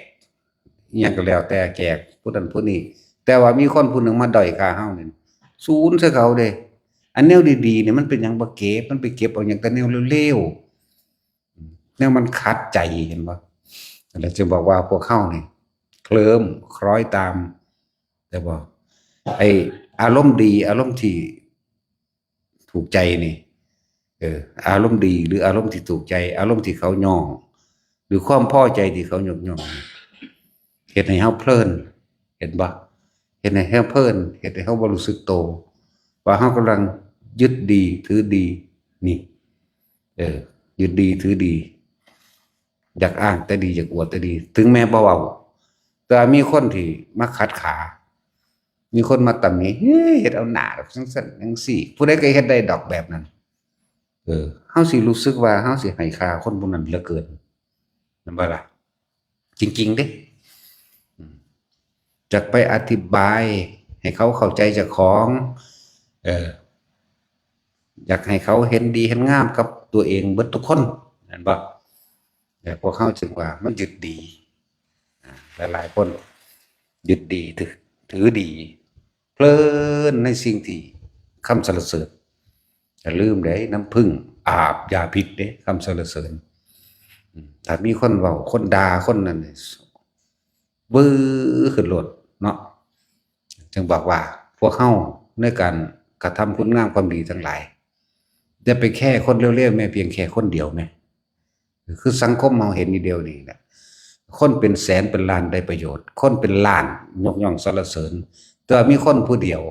อหย่างก็แล้วแต่แจกผู้นั้นผู้นี้แต่ว่ามีคนผู้หนึ่งมาด้อยค่าเฮานี่ศูนย์ใส่เขาเด้อันแนวดีๆเนี่ยมันเป็นหยังบ่เก็บมันไปเก็บเอาหยังแต่แนวเร็วๆแนวมันขัดใจเห็นบ่แล้วจึงบอกว่าพวกเขานี่เคลิ้มคล้อยตามแต่บ่ไอ้อารมณ์ดีอารมณ์ที่ถูกใจนี่อารมณ์ดีหรืออารมณ์ที่ถูกใจอารมณ์ที่เขาย่อหรือความพอใจที่เขายกย่องเฮ็ดให้เฮาเพลินเห็นบ่เฮ็ดให้เฮาเพลินเฮ็ดให้เฮาบ่รู้สึกโตว่าเฮากำลังยึดดีถือดีนี่ยึดดีถือดีอยากอ้างแต่ดีอยากอวดแต่ดีถึงแม้บ่เว้าแต่มีคนที่มาขัดขามีคนมาตำหนิเฮ้ยเฮ็ดเอาหน้าดอกจังซั่นจังซี่ผู้ใดก็เฮ็ดได้ดอกแบบนั้นเฮาสิรู้สึกว่าเฮาสิให้ค่าคนพวกนั้นเหลือเกินแม่นบ่ล่ะจริงๆเด้จักไปอธิบายให้เขาเข้าใจเจ้าของเอออยากให้เขาเห็นดีเห็นงามกับตัวเองเบิดทุกคนแม่นบ่แต่พวกเขาจึงว่ามันยึดดีหลายๆคนยึดดีถือดีเพลินในสิ่งที่คำสรรเสริญอย่าลืมเด้น้ำผึ้งอาบยาพิษเด้คำสรรเสริญถ้ามีคนเว้าคนด่าคนนั้นวื้อขึ้นรถเนาะจึงบอกว่าพวกเขาในการกระทำคุณงามความดีทั้งหลายจะไปแค่คนเร็วๆแม้เพียงแค่คนเดียวไหมคือสังคมเราเห็นอยู่เดียวนี่แหละคนเป็นแสนเป็นล้านได้ประโยชน์คนเป็นล้านยกย่องสรรเสริญแต่มีคนผู้เดียว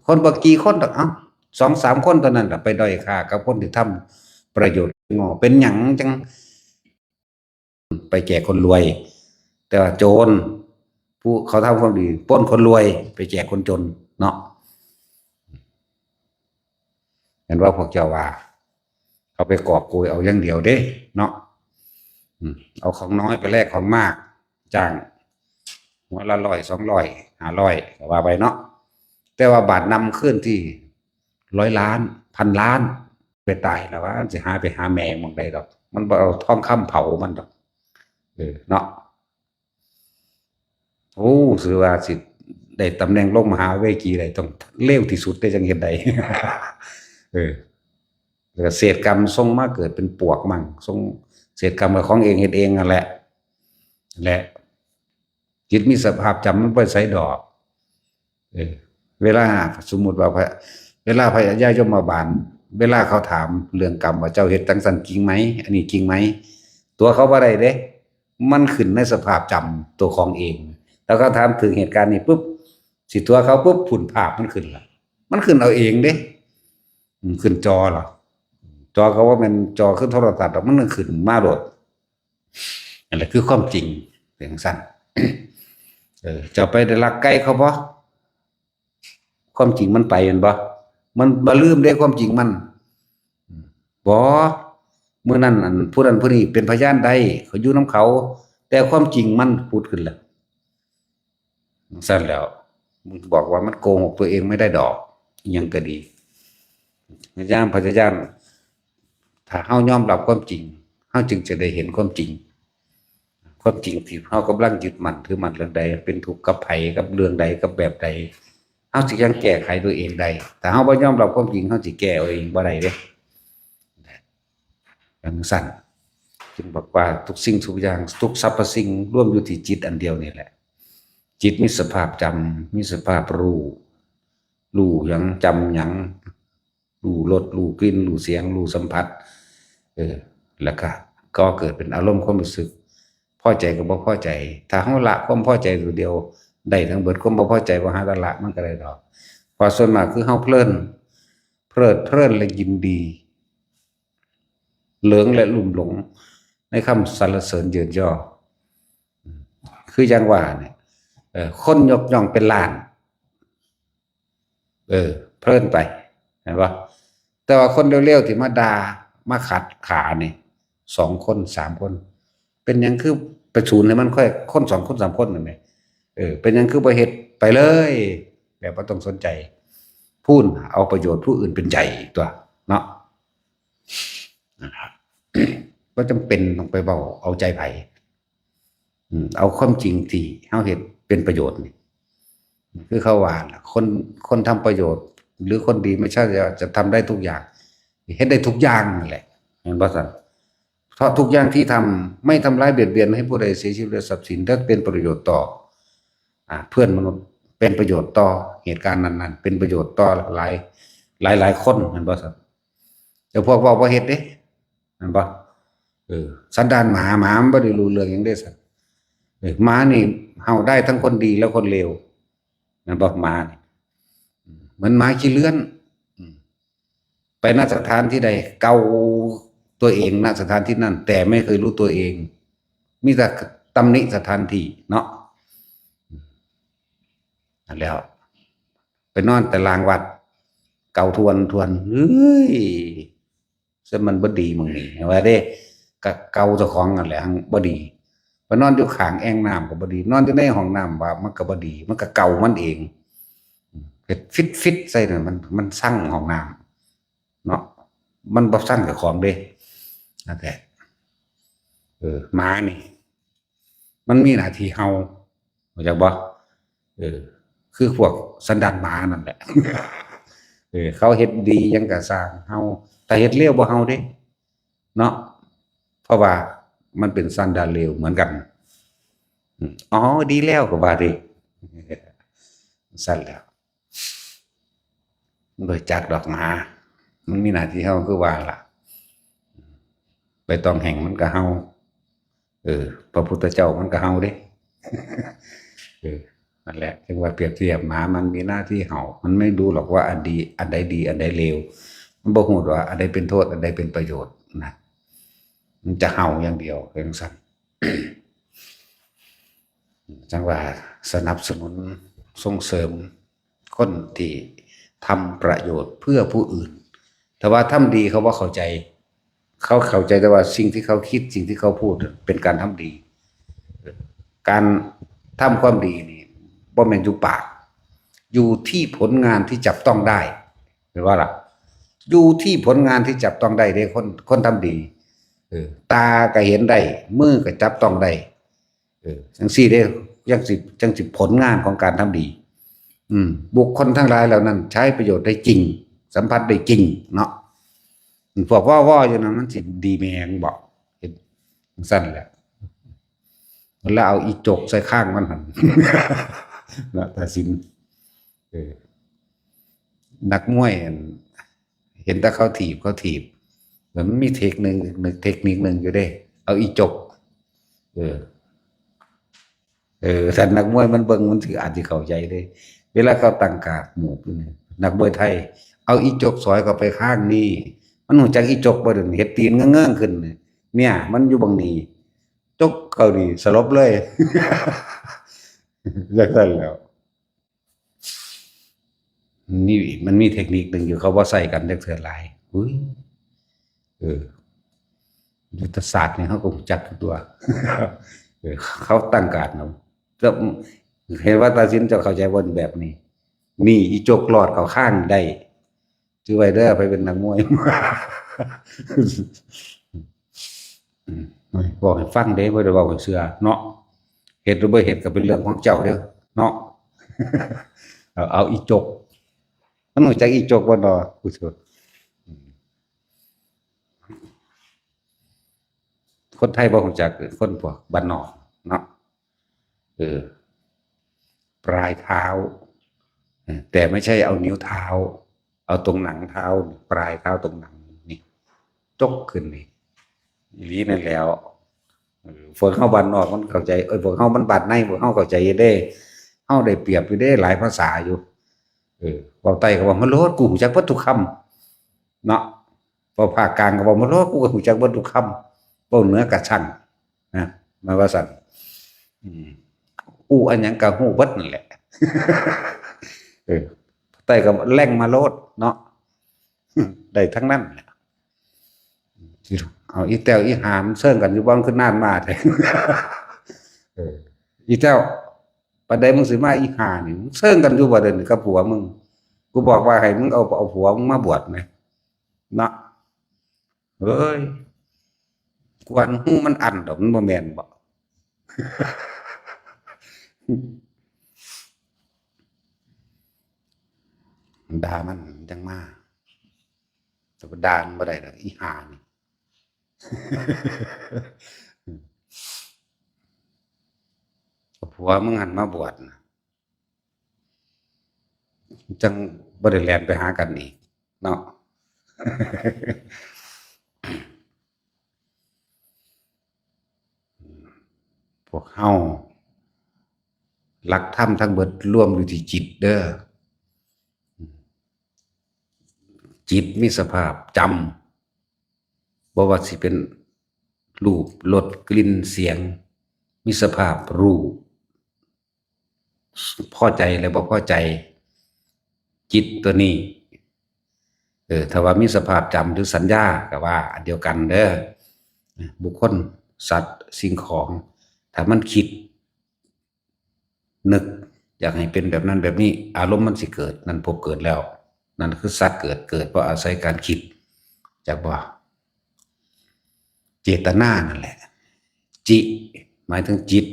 คนบางกี่คนต่าง2-3 คนเท่านั้นแหละไปด้อยค่ากับคนที่ทำประโยชน์งอเป็นหยังจังไปแจกคนรวยแต่ว่าโจรผู้เขาทำความดีปล้นคนรวยไปแจกคนจนเนาะเห็นว่าพวกเจ้าว่าเขาไปกอบโกยเอาอย่างเดียวเด้เนาะเอาของน้อยไปแลกของมากจ้างหัวละ100 200 500ก็ว่าไปเนาะแต่ว่าบาทนำขึ้นที่100 ล้าน1,000 ล้านไปตายแล้วว่าจะไปหาแมงมันได้ดอกมันบ่เอาทองคำเผามันดอกเนาะโอ้สือว่าสิได้ตำแหน่งลงมหาเวทีได้ต้องเลวที่สุดได้จังเฮ็ดใดเออแล้วเศษกรรมส่งมาเกิดเป็นปวกมั่งส่งเศษกรรมกับของเองเฮ็ดเองนั่นแหละและจิตมีสภาพจำมันบ่ใส่ดอกเวลาสมมุติว่าเวลาพระยายมบาลเวลาเขาถามเรื่องกรรมว่าเจ้าเฮ็ดจังซั่นจริงไหมอันนี้จริงไหมตัวเขาบ่ได้เด้มันขึ้นในสภาพจำตัวของเองแล้วเขาถามถึงเหตุการณ์นี้ปุ๊บสิตัวเขาปุ๊บผุ่นภาพมันขึ้นละมันขึ้นเอาเองเด้ขึ้นจอเหรอจอเขาว่ามันจอขึ้นโทรศัพท์มันขึ้นมาโดดนั่นแหละคือความจริงเสียงสั้นจะไปได้รักใกล้เขาบ่ความจริงมันไปมันมันบ่ลืมได้ความจริงมันบ่เมื่อนั้นผู้นั้นผู้นี้เป็นพยานได้เขาอยู่น้ำเขาแต่ความจริงมันพูดขึ้นแล้วสั้นแล้วมึงบอกว่ามันโกหกตัวเองไม่ได้ดอกยังก็ดีพยายามถ้าเฮายอมรับความจริงเฮาจึงจะได้เห็นความจริงความจริงที่เฮากำลังยึดมั่นถือมั่นเรื่องใดเป็นทุกข์กับไผกับเรื่องใดกับแบบใดเฮาสิยังแก้ไขตัวเองได้แต่เฮาบ่ยอมรับความจริงเฮาสิแก้เอาเองบ่ได้เด้อย่างสั้นจึงบอกว่าทุกสิ่งทุกอย่างทุกสรรพสิ่งรวมอยู่ที่จิตอันเดียวนี่แหละจิตมีสภาพจำมีสภาพรู้หยังจำหยังรู้รสรู้กลิ่นรู้เสียงรู้สัมผัสแล้วก็เกิดเป็นอารมณ์ความรู้สึกพอใจกับบ่พอใจถ้าเฮาละความพอใจตัวเดียวได้ทั้งเบิดความบ่พอใจบ่หาตละมันก็ได้ดอกเพราะส่วนมากคือเฮาเพลิดเพลินและยินดีเหลิงและลุ่มหลงในคำสรรเสริญเยินย่อคืออย่างว่าเนี่ยคนยกย่องเป็นล้านเพลินไปเห็นปะแต่ว่าคนเร็วๆที่มาด่ามาขัดขาเนี่ย2 คน 3 คนเป็นยังคือประชูนให้มันค่อยคน2 คน 3 คนนั่นแหละเป็นยังคือบ่เฮ็ดไปเลยแบบบ่ต้องสนใจ พูนเอาประโยชน์ผู้อื่นเป็นใหญ่ตัวเนาะนะครับก็จำเป็นต้องไปเบาเอาใจไผเอาความจริงที่เฮาเห็นเป็นประโยชน์นี่คือเขาว่าล่ะคนทำประโยชน์ หรือคนดีไม่ใช่จะทำได้ทุกอย่างเห็นได้ทุกอย่างนั่นแหละเห็นบ่ซั่นเพราะทุกอย่างที่ทำไม่ทำร้ายเบียดเบียนให้ผู้ใดเสียชีวิตหรือทรัพย์สินถ้าเป็นประโยชน์ต่อเพื่อนมนุษย์เป็นประโยชน์ต่อเหตุการณ์นั้นๆเป็นประโยชน์ต่อหลายคนเห็นบ่ซั่นแต่พวกเว้าบ่เฮ็ดเด้เห็นบ่สันดานหมามันบ่ได้รู้เรื่องหยังเด้ซั่นหมานี่เฮาได้ทั้งคนดีและคนเลวนั่นบ่หมานี่เหมือนหมาขี้เลื่อนไปณสถานที่ใดเกาตัวเองณสถานที่นั้นแต่ไม่เคยรู้ตัวเองมีแต่ตำหนิสถานที่เนาะนั่นแล้วไปนอนแต่ลางวัดเกาทวนเฮ้ยซึ่งมันบ่ดีมึงนี่ว่าเด้ก็เกาเจ้าของนั่นแหละบ่ดีไปนอนอยู่ข้างแอ่งน้ำก็บ่ดีนอนอยู่ในห้องน้ำว่ามันก็บ่ดีมันก็เกามันเองเฮ็ดฟิตใส่นั่นมันสั่งห้องน้ำเนาะมันบ่สั่งกับของเด้นั่นแหละหมานี่มันมีหน้าที่เห่าเข้าใจบ่คือพวกสันดานหมานั่นแหละเขาเฮ็ดดียังก็สร้างเฮาแต่เฮ็ดเลวบ่เฮาเด้เนาะเพราะว่ามันเป็นสันดานเลวเหมือนกันอ๋อดีแล้วก็ว่าดิสั่นแล้วโดยจักดอกหมามันมีหน้าที่เฮาคือว่าล่ะไปต้องแห่งมันก็เฮาพระพุทธเจ้ามันก็เฮาเด้นั่นแหละจึงว่าเปรียบเทียบหมามันมีหน้าที่เห่ามันไม่ดูหรอกว่าอันดีอันใดดีอันใดเลวมันบ่ฮู้ว่าอันใดเป็นโทษอันใดเป็นประโยชน์นะมันจะเห่าอย่างเดียวเพียงสั้น จังว่าสนับสนุนส่งเสริมคนที่ทำประโยชน์เพื่อผู้อื่นแต่ว่าทำดีเขาว่าเข้าใจแต่ว่าสิ่งที่เขาคิดสิ่งที่เขาพูดเป็นการทำดีการทำความดีนี่บ่แม่นอยู่ปากอยู่ที่ผลงานที่จับต้องได้หรือว่าล่ะอยู่ที่ผลงานที่จับต้องได้เด้คนทำดีตาก็เห็นได้มือก็จับต้องได้จังซี่เด้จังสิผลงานของการทำดีบุคคลทั้งหลายเหล่านั้นใช้ประโยชน์ได้จริงสัมผัสได้จริงเนาะพวกว่าอยู่นั้นมันสิดีแม่งบอกเห็นสั้นแหละแล้วเอาอีจกใส่ข้างมันหั่นนะตัดสินนักมวยเห็นแต่เขาถีบแล้วมันมีเทคนิคนึงอยู่เด้เอาอีจกท่านนักมวยมันเบิ่งมันถืออาจสิเข้าใจเด้เวลาเขาตั้งการหมู่นักมวยไทยเอาอีจกสอยเข้าไปข้างนี้มันหูจักอีจกบ่เฮ็ดตีนเงื่องๆขึ้นเนี่ยมันอยู่บังนี้จกเกาหลีสลบเลยจังซั่นแล้วนี่มันมีเทคนิคนึงอยู่เขาบ่ใส่กันจักเทื่อหลายอุ้ยยุทธศาสตร์นี่เขาก็รู้จักทุกตัวเขาตั้งการเนาะก็เห็นว่าตัดสินจะเข้าใจว่าแบบนี้นี่อีจกหลอดเข้าข้างได้ถือไว้เด้อไปเป็นนักมวยบอกให้ฟังเด้บ่ได้บอกให้เชื่อเนาะเฮ็ดหรือบ่เฮ็ดก็เป็นเรื่องของเจ้าเด้อเนาะเอาอีจกมันรู้จักอีจกบ่เนาะผู้เฒ่าคนไทยบ่รู้จักคนพวกบ้านนอกเนาะปลายเท้าแต่ไม่ใช่เอานิ้วเท้าเอาตรงหนังเท้าปลายเท้าตรงหนังนี่จกขึ้นนี่อีหลีนั่นแล้วพวกเฮาบ้านนอกมันเข้าใจพวกเฮามันบ้านในพวกเฮาเข้าใจได้เฮาได้เปรียบอยู่ได้หลายภาษาอยู่เว้าใต้ก็ว่ามันโลดกูรู้จักเบิดทุกคำเนาะพอภาคกลางก็ว่ามันโลดกูก็รู้จักเบิดทุกคำเว้าเหนือก็ช่างนะมาว่าซั่นอันหยังก็ฮู้เบิดนั่นแหละใต้ก็แล่งมาโลดเนาะได้ทั้งนั้นแหละเอาอีแต้วอีหามเชิงกันอยู่บ้านขึ้นนานมาแท้อีแต้วปานใดมึงสิมาอีหานี่เชิงกันอยู่บ่เด้อกับผัวมึง กูบอกว่าให้มึงเอาผัวมึงมาบวชไหมเนาะเอ้ยกวนหูมันอันดอกมันบ่แม่นบ่ด่ามันจังมาแต่ว่าด่ามันบ่ได้ดอกอีห่านี่ผัวมึงหันมาบวชนะจังบ่ได้แล่นไปหากันอีกเนาะพวกเฮาหลักธรรมทั้งเบิดรวมอยู่ที่จิตเด้อจิตมีสภาพจำบ่ว่าสิเป็นรูปรสกลิ่นเสียงมีสภาพรู้พอใจและบ่พอใจจิตตัวนี้ถ้าว่ามีสภาพจำหรือสัญญาก็ว่าอันเดียวกันเด้อบุคคลสัตว์สิ่งของถ้ามันคิดนึกอยากให้เป็นแบบนั้นแบบนี้อารมณ์มันสิเกิดนั่นพบเกิดแล้วนั่นคือสัตว์เกิดเพราะอาศัยการคิดจากว่าเจตนานั่นแหละจิหมายถึงจิต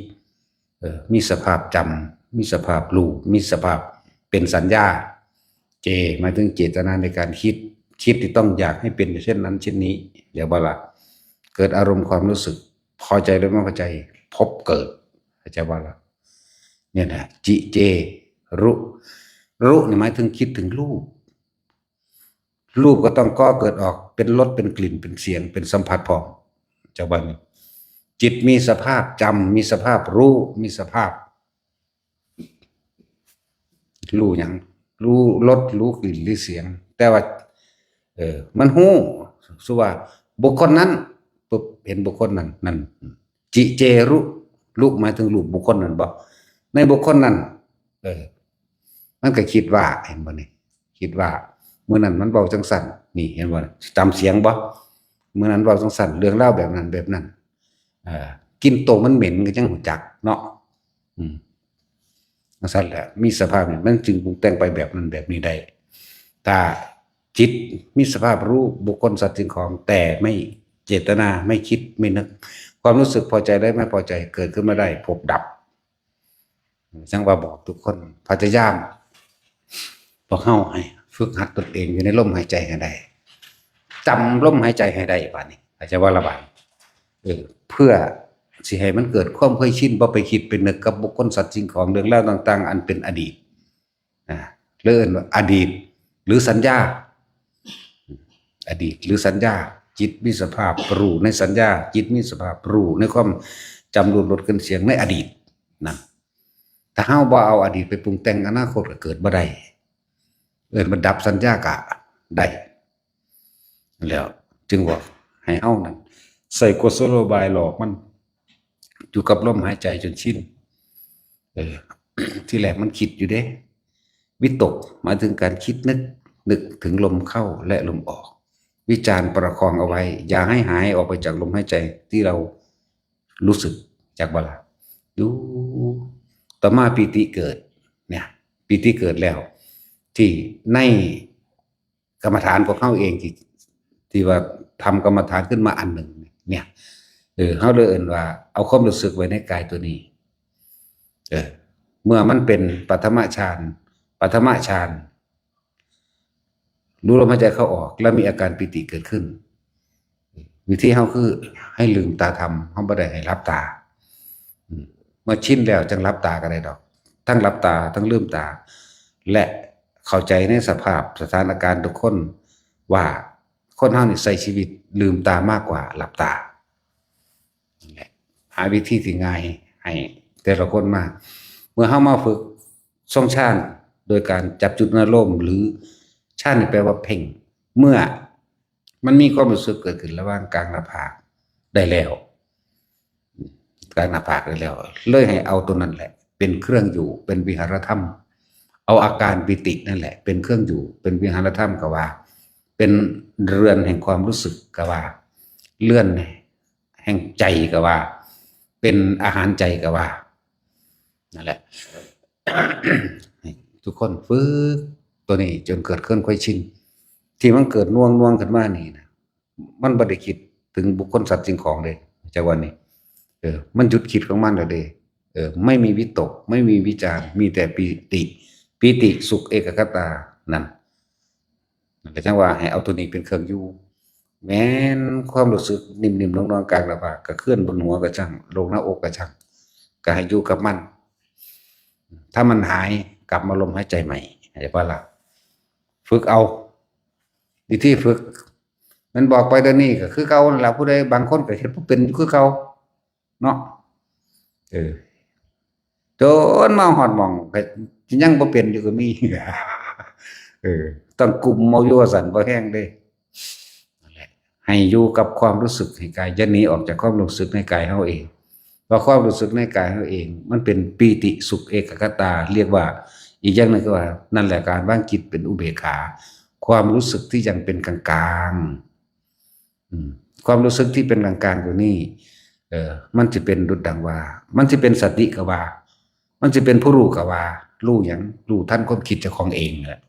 มีสภาพจำมีสภาพรู้มีสภาพเป็นสัญญาเจหมายถึงเจตนาในการคิดที่ต้องอยากให้เป็นเช่นนั้นเช่นนี้เดี๋ยวว่าเกิดอารมณ์ความรู้สึกพอใจหรือไม่พอใจพบเกิดจะว่าละเนี่ยนะจิเจรู้นี่หมายถึงคิดถึงรูปก็ต้องก่อเกิดออกเป็นรสเป็นกลิ่นเป็นเสียงเป็นสัมผัสพร้อมจะว่านี้จิตมีสภาพจำมีสภาพรู้มีสภาพรู้อย่างรู้รสรู้กลิ่นรู้เสียงแต่ว่ามันหู้สุว่าบุคคลนั้นปุ๊บเห็นบุคคลนั้นจิเจรู้หมายถึงรูปบุคคลนั้นบ่ในบุคคลนั้นมันก็คิดว่าเห็นบ่นี่คิดว่าเมื่อนั้นมันเบาจังสั่นนี่เห็นบ่จำเสียงบ่เมื่อนั้นเบาจังสั่นเรื่องเล่าแบบนั้นกินโตมันเหม็นก็จังหูจักเนาะสั่นแหละมีสภาพเนี่ยมันจึงปรุงแต่งไปแบบนั้นแบบนี้ได้ถ้าจิตมีสภาพรู้บุคคลสัตว์สิ่งของแต่ไม่เจตนาไม่คิดไม่นึกความรู้สึกพอใจได้ไม่พอใจเกิดขึ้นมาได้พบดับจังว่าบอกทุกคนพยายามพอเข้าให้ฝึกหัดตนเองอยู่ในลมหายใจให้ได้จำลมหายใจให้ได้ป่านนี้อาจจะว่าระบายเพื่อสิให้มันเกิดความเคยชินบ่ไปคิดเป็นนึกกับบุคคลสัตว์สิ่งของเรื่องราวต่างๆอันเป็นอดีตเรื่องอดีตหรือสัญญาอดีตหรือสัญญาจิตมีสภาพรู้ในสัญญาจิตมีสภาพรู้ในความจำรูนรสกันเสียงในอดีตนั่นถ้าเฮาบ่เอาอดีตไปปรุงแต่งอนาคตก็เกิดบ่ได้มันดับสัญญากะได้แล้วจึงว่าให้เฮานั่นใส่กุศโลบายหลอกมันอยู่กับลมหายใจจนชินที่แรกมันคิดอยู่เด้วิตกหมายถึงการคิดนึกถึงลมเข้าและลมออกวิจารณ์ประคองเอาไว้อย่าให้หายออกไปจากลมหายใจที่เรารู้สึกจากบาลาดูต่อมาปีติเกิดเนี่ยปีติเกิดแล้วที่ในกรรมฐานของเขาเองที่ว่าทำกรรมฐานขึ้นมาอันหนึ่งเนี่ยเขาเลยเอ่นว่าเอาความรู้สึกไว้ในกายตัวนี้เมื่อมันเป็นปฐมฌานรู้ลมหายใจเข้าออกแล้วมีอาการปิติเกิดขึ้นวิธีเขาคือให้ลืมตาทำเขาไม่ได้ให้รับตาเมื่อชินแล้วจังรับตาก็ได้ดอกทั้งรับตาทั้งลืมตาและเข้าใจในสภาพสถานการณ์ทุกคนว่าคนเฮานี่ใช้ชีวิตลืมตามากกว่าหลับตาหาวิธีที่ง่ายให้แต่ละคนมาเมื่อเฮามาฝึกทรงฌานโดยการจับจุดอารมณ์หรือฌานนี่แปลว่าเพ่งเมื่อมันมีความรู้สึกเกิดขึ้นระหว่างกลางหน้าผากได้แล้วกลางหน้าผากได้แล้วเลยให้เอาตัวนั้นแหละเป็นเครื่องอยู่เป็นวิหารธรรมเอาอาการปิตินั่นแหละเป็นเครื่องอยู่เป็นวิหารธรรมก็ว่าเป็นเรือนแห่งความรู้สึกก็ว่าเลื่อนแห่งใจก็ว่าเป็นอาหารใจก็ว่านั่นแหละ ทุกคนฝึก ตัวนี้จนเกิดเคลื่อนค่อยชินที่มันเกิดน่วงขึ้นมานี่นะมันบ่ได้คิดถึงบุคคลสัตว์สิ่งของเลยจากวันนี้มันหยุดคิดของมันแล้วเด้ไม่มีวิตกไม่มีวิจารมีแต่ปีติสุขเอกคตานั่นแต่จังว่าให้เอาตัวนี้เป็นเครื่องอยู่แม้นความรู้สึกนิ่มๆนวลๆกลางระบากก็เคลื่อนบนหัวก็ช่างลงหน้าอกก็ช่างก็ให้อยู่กับมันถ้ามันหายกลับมาลมหายใจใหม่เข้าใจป่ะล่ะฝึกเอาวิธีฝึกมันบอกไปเดี๋ยวนี้ก็คือเก่านั่นแหละผู้ใดบางคนก็เฮ็ดบ่เป็นคือเก่าเนาะจนมาฮอดหม้องก็ยังบ่เป็นอยู่ก็มี ต้องกุมเอาอยู่ว่าซั่นบ่แห้งเด้นั่นแหละให้อยู่กับความรู้สึกให้กายอย่าหนีออกจากความรู้สึกในกายเฮาเองเพราะความรู้สึกในกายเฮาเองมันเป็นปีติสุขเอกคตาเรียกว่าอีกอย่างหนึงก็ว่านั่นแหละการวางจิตเป็นอุเบกขาความรู้สึกที่ยังเป็นกลางๆความรู้สึกที่เป็นกลางๆอยู่นี่มันจะเป็นดุจดังว่ามันจะเป็นสติก็ว่ามันจะเป็นผู้รู้ก็ว่ารู้หยังรู้ทันความคิดเจ้าของเองแหละ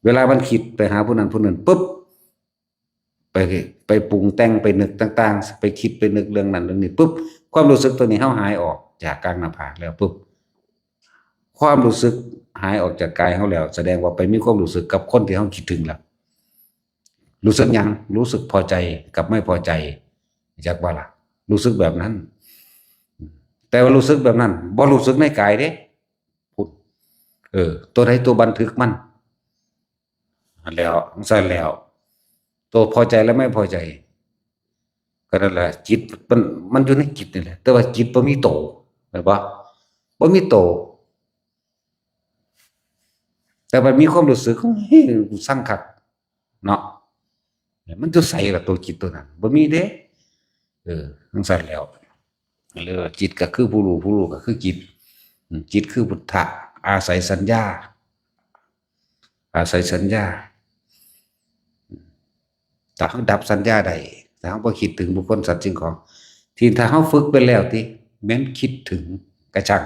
เวลามันคิดไปหาผู้นั้นผู้นั้นปุ๊บไปปรุงแต่งไปนึกต่างๆไปคิดไปนึกเรื่องนั้นเรื่องนี้ปุ๊บความรู้สึกตัวนี้เฮาหายออกจากกลางหน้าผากแล้วปุ๊บความรู้สึกหายออกจากกายเฮาแล้วแสดงว่าไปมีความรู้สึกกับคนที่เฮาคิดถึงแล้วรู้สึกหยังรู้สึกพอใจกับไม่พอใจจากว่าล่ะรู้สึกแบบนั้นแต่ว่ารู้สึกแบบนั้นบ่รู้สึกในกายเด้พูดตัวใดตัวบันทึกมันแล้วสั่นแล้วตัวพอใจและไม่พอใจก็นั่นแหละจิตมันอยู่ในจิตนี่แหละแต่ว่าจิตบ่มีโตเห็นบ่บ่มีโตแต่มันมีความรู้สึกสร้างคักเนาะมันจะใส่ละตัวจิตตัวนั้นบ่มีเด้สั่นแล้วเลยจิตก็คือผู้รู้ก็คือจิตจิตคือพุทธะอาศัยสัญญาถ้าเขาดับสัญญาได้ถ้าเขาบ่คิดถึงบุคคลสัตว์สิ่งของที่ถ้าเขาฝึกไปแล้วที่แม้นคิดถึงกระชัง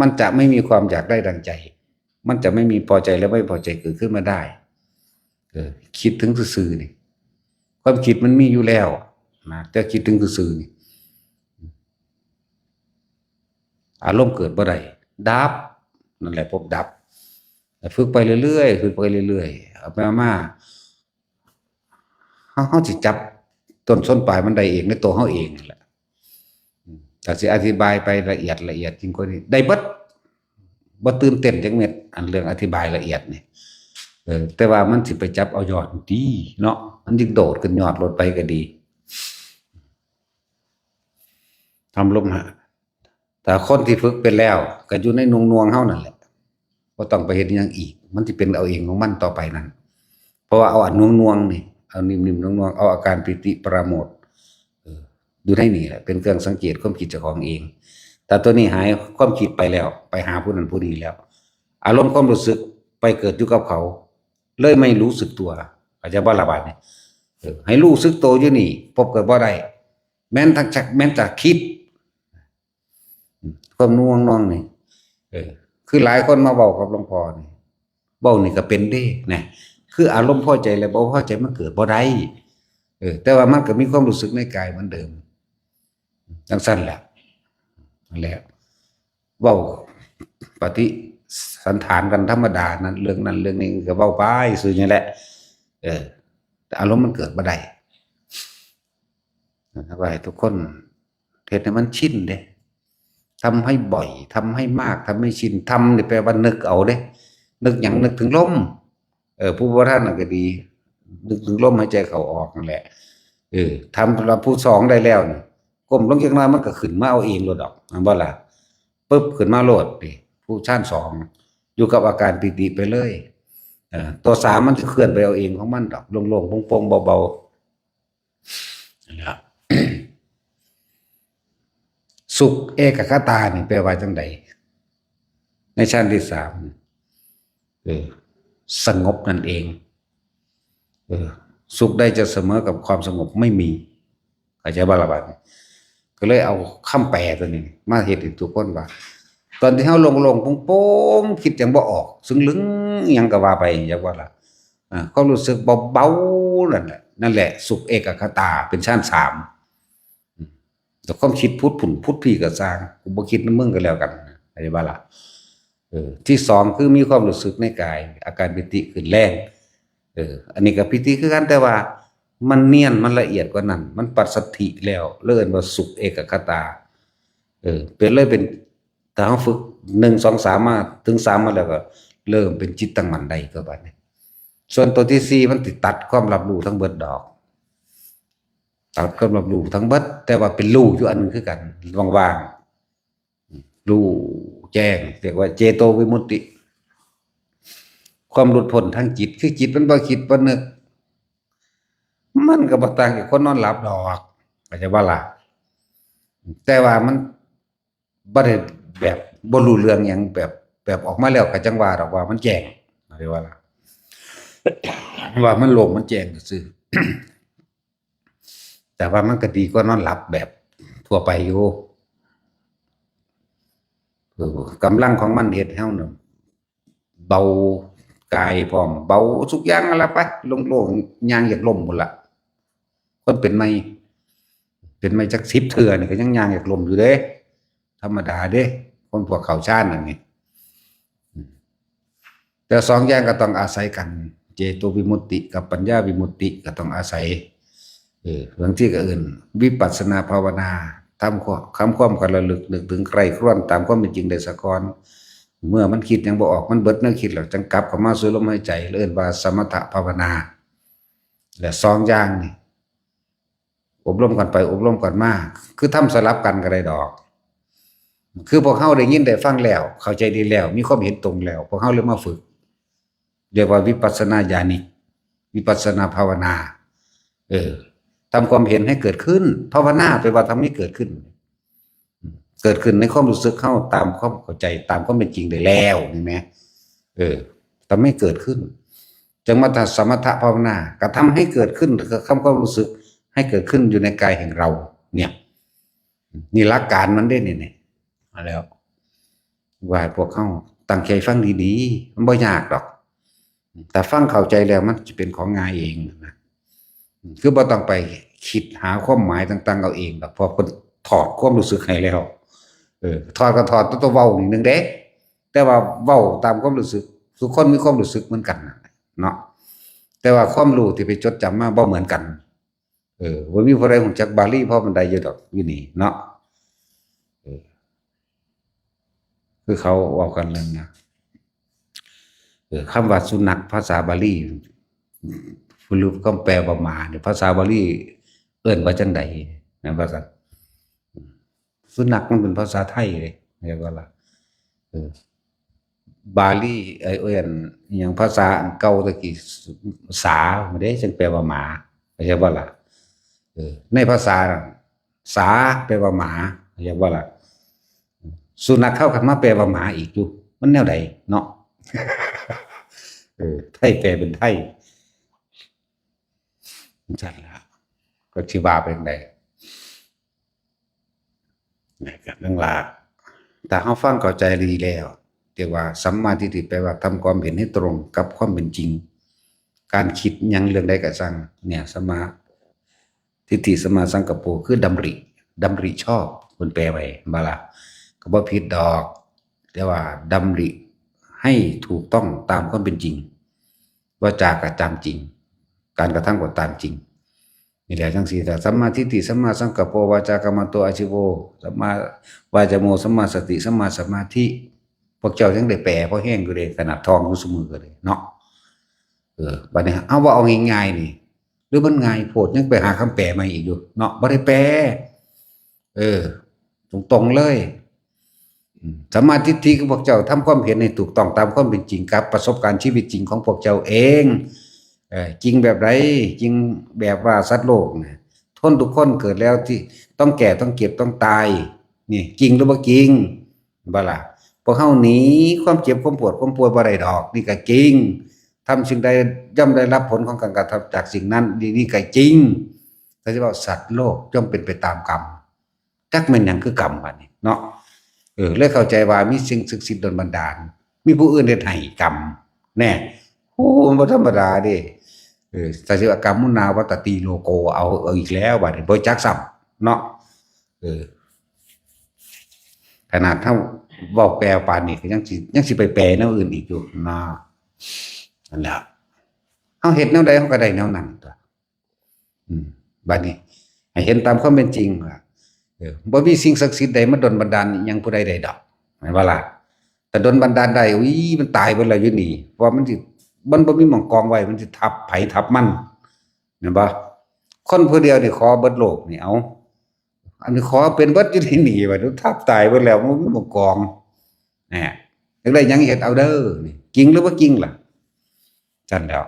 มันจะไม่มีความอยากได้ดังใจมันจะไม่มีพอใจและไม่พอใจเกิดขึ้นมาได้คิดถึงซื่อๆนี่ความคิดมันมีอยู่แล้วนะแต่คิดถึงซื่อๆนี่อารมณ์เกิดบ่ได้ดับนั่นแหละพบดับฝึกไปเรื่อยๆฝึกไปเรื่อยๆเอาไปมาเฮาสิจับต้นส้นปลายมันได้เองในตัวเฮาเองนั่นแหละแต่สิอธิบายไปละเอียดจริงกว่านี้ได้เบิดบ่ตื่นเต้นจังเม็ดอันเรื่องอธิบายละเอียดนี่แต่ว่ามันสิไปจับเอายอดดีเนาะมันยิ่งโดดขึ้นยอดลดไปก็ดีทำลมหะแต่คนที่ฝึกเป็นแล้วก็อยู่ในนวงเฮานั่นแหละบ่ต้องไปเฮ็ดหยังอีกมันสิเป็นเอาเองของมันต่อไปนั่นเพราะว่าเอาอันนวงนี่เอานิ่มๆนวงๆเอาอาการปิติปราโมทย์อยู่ในนี่แหละเป็นเครื่องสังเกตความคิดเจ้าของเองแต่ตัวนี้หายความคิดไปแล้วไปหาผู้นั้นผู้นี้แล้วอารมณ์ความรู้สึกไปเกิดอยู่กับเขาเลยไม่รู้สึกตัวเข้าใจบ่ล่ะบาดนี้ให้รู้สึกตัวอยู่นี่พบเกิดบ่ได้แม้นจากคิดความน่วงนี่คือหลายคนมาเว้ากับหลวงพ่อนี่เว้านี่ก็เป็นเด้นะคืออารมณ์พอใจและบ่พอใจมันเกิดบ่ได้แต่ว่ามันก็มีความรู้สึกในกายเหมือนเดิมจังซั่นแหละนั่นแหละเว้าปฏิสันถานกันธรรมดานั้นเรื่องนี้ก็เว้าไปซื่อนี่แหละแต่อารมณ์มันเกิดบ่ได้นะครับให้ทุกคนเฮ็ดให้มันชินเด้ทำให้บ่อยทำให้มากทำให้ชินทำนี่แปลว่านึกเอาเด้นึกหยังนึกถึงลมผู้บ่ทันน่ะก็ดีนึกถึงลมหายใจเข้าออกนั่นแหละทำสำหรับผู้สองได้แล้วนี่ก้มลงจักหน่อยมันก็ขึ้นมาเอาเองโลดดอกแม่นบ่ล่ะปึ๊บขึ้นมาโลดนี่ผู้ชั้น2อยู่กับอาการปิติไปเลยตัว3มันสิเคลื่อนไปเอาเองของมันดอกโล่งๆโปร่งๆเบาๆนั่นแหละสุขเอกคตานี่แปลว่าจังไดในชั้นที่3สงบนั่นเองสุขได้จะเสมอกับความสงบไม่มีเข้าใจบ่ล่ะบัดนี้ก็เลยเอาคำแปลตัวนี้มาเฮ็ดให้ทุกคนว่า ตอนที่เฮาลงๆโป่งๆคิดหยังบ่ออกซึ่งลึงอิหยังก็ว่าไปจักว่าล่ะความรู้สึกเบาๆนั่นแหละสุขเอกคตาเป็นฌานสามอืมแต่ความคิดพุทธผุ่นพุทธพี่ก็สร้างกูบ่คิดนำมึงก็แล้วกันเข้าใจบ่ล่ะที่สองคือมีความรู้สึกในกายอาการปิติขึ้นแรงอันนี้ก็ปิติคือกันแต่ว่ามันเนียนมันละเอียดกว่านั้นมันปัสสัทธิแล้วเรียกว่าสุขเอกคตาเป็นเลยเป็นถ้าเฮาฝึก1 2 3มาถึง3มาแล้วก็เริ่มเป็นจิตตั้งมั่นได้ก็บัดนี้ส่วนตัวที่สี่มันสิตัดความรับรู้ทั้งเบิดดอกตัดความรับรู้ทั้งเบิดแต่ว่าเป็นรู้อยู่อันนึงคือกันว่างๆรู้แจ้งเรียกว่าเจโตวิมุตติความหลุดพ้นทางจิตคือจิตมันบ่คิดบ่นึกมันก็บ่ต่างจากคนนอนหลับดอกเข้าใจบ่ล่ะแต่ว่ามันบ่ได้แบบบ่รู้เรื่องหยังแบบออกมาแล้วก็จังว่าดอกว่ามันแจ้งเข้าใจบ่ล่ะว่ามันโล่งมันแจ้งซื่อแต่ว่ามันก็ดีกว่านอนหลับแบบทั่วไปอยู่กำลังของมันเฮ็ดให้เฮาน่ะเบากายพร้อมเบาทุกอย่างนั่นล่ะไปโล่งๆย่างอยากล้มพุ่นล่ะคนเป็นไม้จัก10เทื่อนี่ก็ยังย่างอยากล้มอยู่เด้ธรรมดาเด้คนพวกเข้าฌานนั่นนี่แต่สองอย่างก็ต้องอาศัยกันเจโตวิมุตติกับปัญญาวิมุตติก็ต้องอาศัยบางที่ก็อื่นวิปัสสนาภาวนาทำความกันระลึกนึกถึงใครครวนตามความเป็นจริงได้สะก่อนเมื่อมันคิดยังบ่ออกมันเบิดแนวคิดแล้วจังกลับเข้ามาสู่ลมหายใจเอิ้นว่าสมถภาวนาและสองอย่างนี่อบรมกันไปอบรมกันมาคือทำสลับกันก็ได้ดอกคือพวกเฮาได้ยินได้ฟังแล้วเข้าใจดีแล้วมีความเห็นตรงแล้วพวกเฮาเลยมาฝึกเรียกว่าวิปัสสนาญาณิกวิปัสสนาภาวนาทำความเห็นให้เกิดขึ้นภาวนาแปลว่าทำให้เกิดขึ้นในความรู้สึกเข้าตามความเข้าใจตามความเป็นจริงได้แล้วนี่ไหมทำให้เกิดขึ้นจังมาทำสมถะภาวนาก็ทำให้เกิดขึ้นคือความรู้สึกให้เกิดขึ้นอยู่ในกายแห่งเรา เนี่ยนี่หลักการมันได้เนี่ยมาแล้วว่าพวกเข้าตั้งใจฟังดีๆมันไม่ยากหรอกแต่ฟังเข้าใจแล้วมันจะเป็นของง่ายเองนะคือบ่ต้องไปคิดหาความหมายต่างๆเอาเองแบบพอคนถอดความรู้สึกให้แล้วถอดก็ถอดตัวเว้านี่นึงเด้แต่ว่าเว้าตามความรู้สึกทุกคนมีความรู้สึกเหมือนกันเนาะแต่ว่าความรู้ที่ไปจดจำมาบ่เหมือนกันบ่มีผู้ใดรู้จักบาลีพอปานใดอยู่ดอกอยู่นี่เนาะคือเขาเว้ากันเรื่องนะคำว่าสุนัขภาษาบาลีผู้รู้ก็แปลว่าหมาเนี่ยภาษาบาลีเอิ้นว่าจังได๋นะว่าซั่นสุนัขมันเป็นภาษาไทยเลยเรียกว่าล่ะบาลีเอิ้นอิหยังภาษาเก่าตะกี้สาเด้จึงแปลว่าหมาเข้าใจบ่ล่ะในภาษาสาแปลว่าหมาเข้าใจบ่ล่ะสุนัขเข้ากันมาแปลว่าหมาอีกอยู่มันแนวใดเนาะไทยแปลเป็นไทยจัดละก็สิว่าเป็นไดนี่ก็เรื่องว่าถ้าเฮาฟังเข้าใจดีแล้วเรียกว่าสัมมาทิฏฐิแปลว่าทำความเห็นให้ตรงกับความเป็นจริงการคิดหยังเรื่องใดก็สั่งเนี่ยสัมมาทิฏฐิสัมมาสังกัปโปคือดำริชอบเพิ่นแปลไว้บ่ล่ะก็บ่ผิดดอกแต่ว่าดำริให้ถูกต้องตามความเป็นจริงวาจาก็ตามจริงการกระทำก็ตามจริงนี่แหละจังซี่ถ้าสัมมาทิฏฐิสัมมาสังกัปโปวาจากัมมันโตอาชีโวสัมมาวาจโมสัมมาสติสัมมาสมาธิพวกเจ้าจังได้แปลพอแห้งก็ได้ขนาดทองอยู่ซุมื้อก็ได้เนาะบัดนี้เอาว่าเอาง่ายๆนี่หรือมันง่ายโพดยังไปหาคำแปลมาอีกอยู่เนาะบ่ได้แปลตรงๆเลยสัมมาทิฏฐิของพวกเจ้าทำความเห็นให้ถูกต้องตามความเป็นจริงกับประสบการณ์ชีวิตจริงของพวกเจ้าเองจริงแบบไรจริงแบบว่าสัตว์โลกเนี่ยทนทุกคนเกิดแล้วที่ต้องแก่ต้องเก็บต้องตายนี่จริงหรือบ่จริงบ่ล่ะพวกเฮาหนีความเจ็บความปวดความป่วยบ่ได้ดอกนี่ก็จริงทำสิ่งใดย่อมได้รับผลของการกระทำจากสิ่งนั้นนี่ก็จริงถ้าจะว่าสัตว์โลกย่อมเป็นไปตามกรรมจักแม่นหยังคือกรรมบัดนี้เนาะ เลยเข้าใจว่ามีสิ่งศักดิ์สิทธิ์ดลบันดาลมีผู้อื่นเฮ็ดให้กรรมแน่โอ้มันบ่ธรรมดาเด้ถ้าสิว่ากรรมมุนาวัตติโลโกเอาอีกแล้วบัดนี้บ่จักซ้ำเนาะเออขนาดถ้าเว้าแปลปานนี้ก็ยังสิไปแปลแนวอื่นอีกอยู่เนาะนั่นแหละเฮาเฮ็ดแนวใดเฮาก็ได้แนวนั้นตัวบัดนี้ให้เห็นตามความเป็นจริงว่าบ่มีสิ่งศักดิ์สิทธิ์ใดมาดลบันดาลอิหยังผู้ใดได้ดอกแม่นบ่ล่ะแต่ดลบันดาลได้อุ้ยมันตายเบิดแล้วอยู่นี่เพราะมันบ่มีหม้องกองไว้มันสิทับไผทับมันแม่นบ่คนผู้เดียวนี่ขอเบิดโลกนี่เอาอันนี้ขอเป็นเบิดอยู่ที่นี่ว่าทับตายเบิดแล้วบ่มีหม้องกองแหน่จังได๋ยังเฮ็ดเอาเด้อนี่จริงหรือบ่จริงล่ะจั่นแล้ว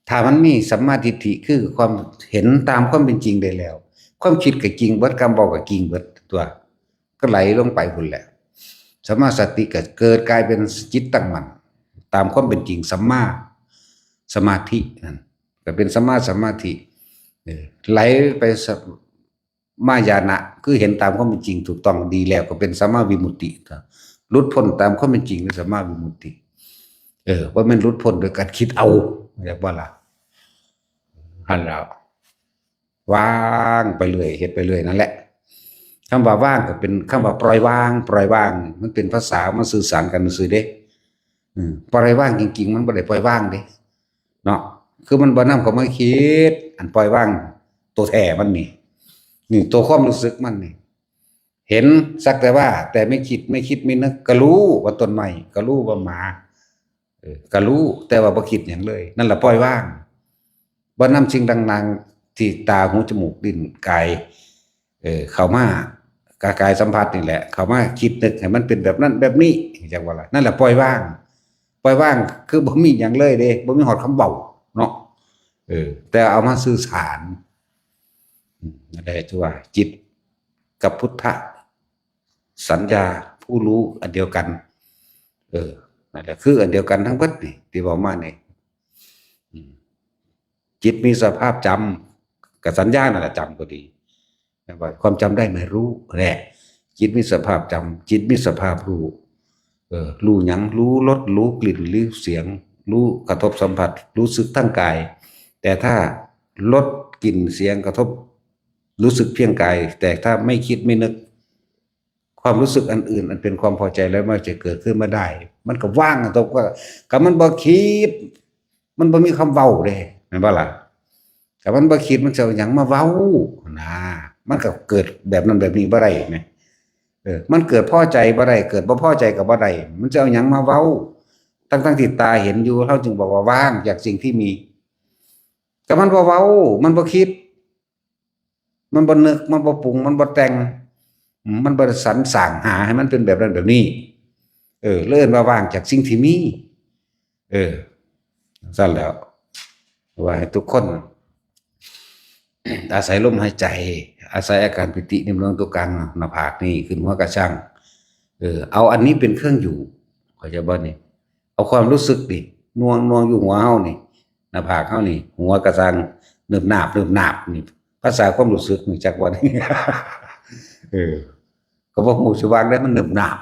ถ้ามันมีสัมมาทิฏฐิคือความเห็นตามความเป็นจริงได้แล้วความคิดก็จริงเบิดคำเว้าก็จริงเบิดตัวก็ไหลลงไปพุ่นแหละสัมมาสติก็เกิดกลายเป็นจิตตั้งมั่นตามความเป็นจริงสัมมาสมาธินั่นก็เป็นสัมมาสมาธิไหลไปมายานะคือเห็นตามความเป็นจริงถูกต้องดีแล้วก็เป็นสัมมาวิมุตติหลุดพ้นตามความเป็นจริงเป็นสัมมาวิมุตติว่ามันหลุดพ้นโดยการคิดเอาเรียกว่าล่ะหันแล้วว่างไปเรื่อยเฮ็ดไปเรื่อยนั่นแหละคำว่าว่างก็เป็นคำว่าปล่อยวางมันเป็นภาษามันสื่อสารกันซื่อเด้ปล่อยว่างจริงๆมันบ่ได้ปล่อยว่างเด้เนาะคือมันบ่นำเข้ามาคิดอันปล่อยว่างตัวแท้มันนี่ตัวความรู้สึกมันนี่เห็นสักแต่ว่าแต่ไม่คิดไม่นึกก็รู้ว่าต้นไม้ก็รู้ว่าหมาก็รู้แต่ว่าบ่คิดหยังเลยนั่นแหละปล่อยว่างบ่นำสิ่งต่างๆที่ตาหูจมูกลิ้นกายเข้ามากายสัมผัสนี่แหละเข้ามาคิดนึกให้มันเป็นแบบนั้นแบบนี้จังว่าล่ะนั่นแหละปล่อยว่างคือบ่มีหยังเลยเด้บ่มีฮอดคำเว้าเนาะแต่เอามาสื่อสารนั่นแหละที่ว่าจิตกับพุทธะสัญญาผู้รู้อันเดียวกันนั่นแหละคืออันเดียวกันทั้งหมดนี่ที่บอกมานี่จิตมีสภาพจำกับสัญญานั่นแหละจำก็ดีว่าความจำได้ไม่รู้แหละจิตมีสภาพจำจิตมีสภาพรู้รู้หยังรู้รสรู้กลิ่นรู้เสียงรู้กระทบสัมผัสรู้สึกทั้งกายแต่ถ้ารสกลิ่นเสียงกระทบรู้สึกเพียงกายแต่ถ้าไม่คิดไม่นึกความรู้สึกอันอื่นอันเป็นความพอใจแล้วมันจะเกิดขึ้นมาได้มันก็ว่างตรงว่ากับมันบ่คิดมันบ่มีคำเว้าเด้แม่นบ่ล่ะกับมันบ่คิดมันจะเอาหยังมาเว้านะมันก็เกิดแบบนั้นแบบนี้บ่ได้แหมมันเกิดพอใจบ่ได้เกิดบ่พอใจก็บ่ได้มันจะเอาหยังมาเว้าทั้งที่ตาเห็นอยู่เฮาจึงบอกว่าว่างจากสิ่งที่มีก็มันบ่เว้ามันบ่คิดมันบ่นึกมันบ่ปรุงมันบ่แต่งมันบ่สรรสร้างหาให้มันเป็นแบบนั้นแบบนี้เอิ้นว่าว่างจากสิ่งที่มีซั่นแล้วว่าให้ทุกคนอาศัยลมหายใจอาศัยอาการปิตินิ่มนวลตัวกลางหน้าผากนี่ขึ้นหัวกระช่างเอาอันนี้เป็นเครื่องอยู่เข้าใจบ่นี่เอาความรู้สึกดินวงอยู่หัวเฮานี่หน้าผากเฮานี่หัวกระช่างเนิบหนาบนี่ภาษาความรู้สึกนี่จักว่านี่ก็บ่ฮู้สิวางได้มันเนิบหนาบ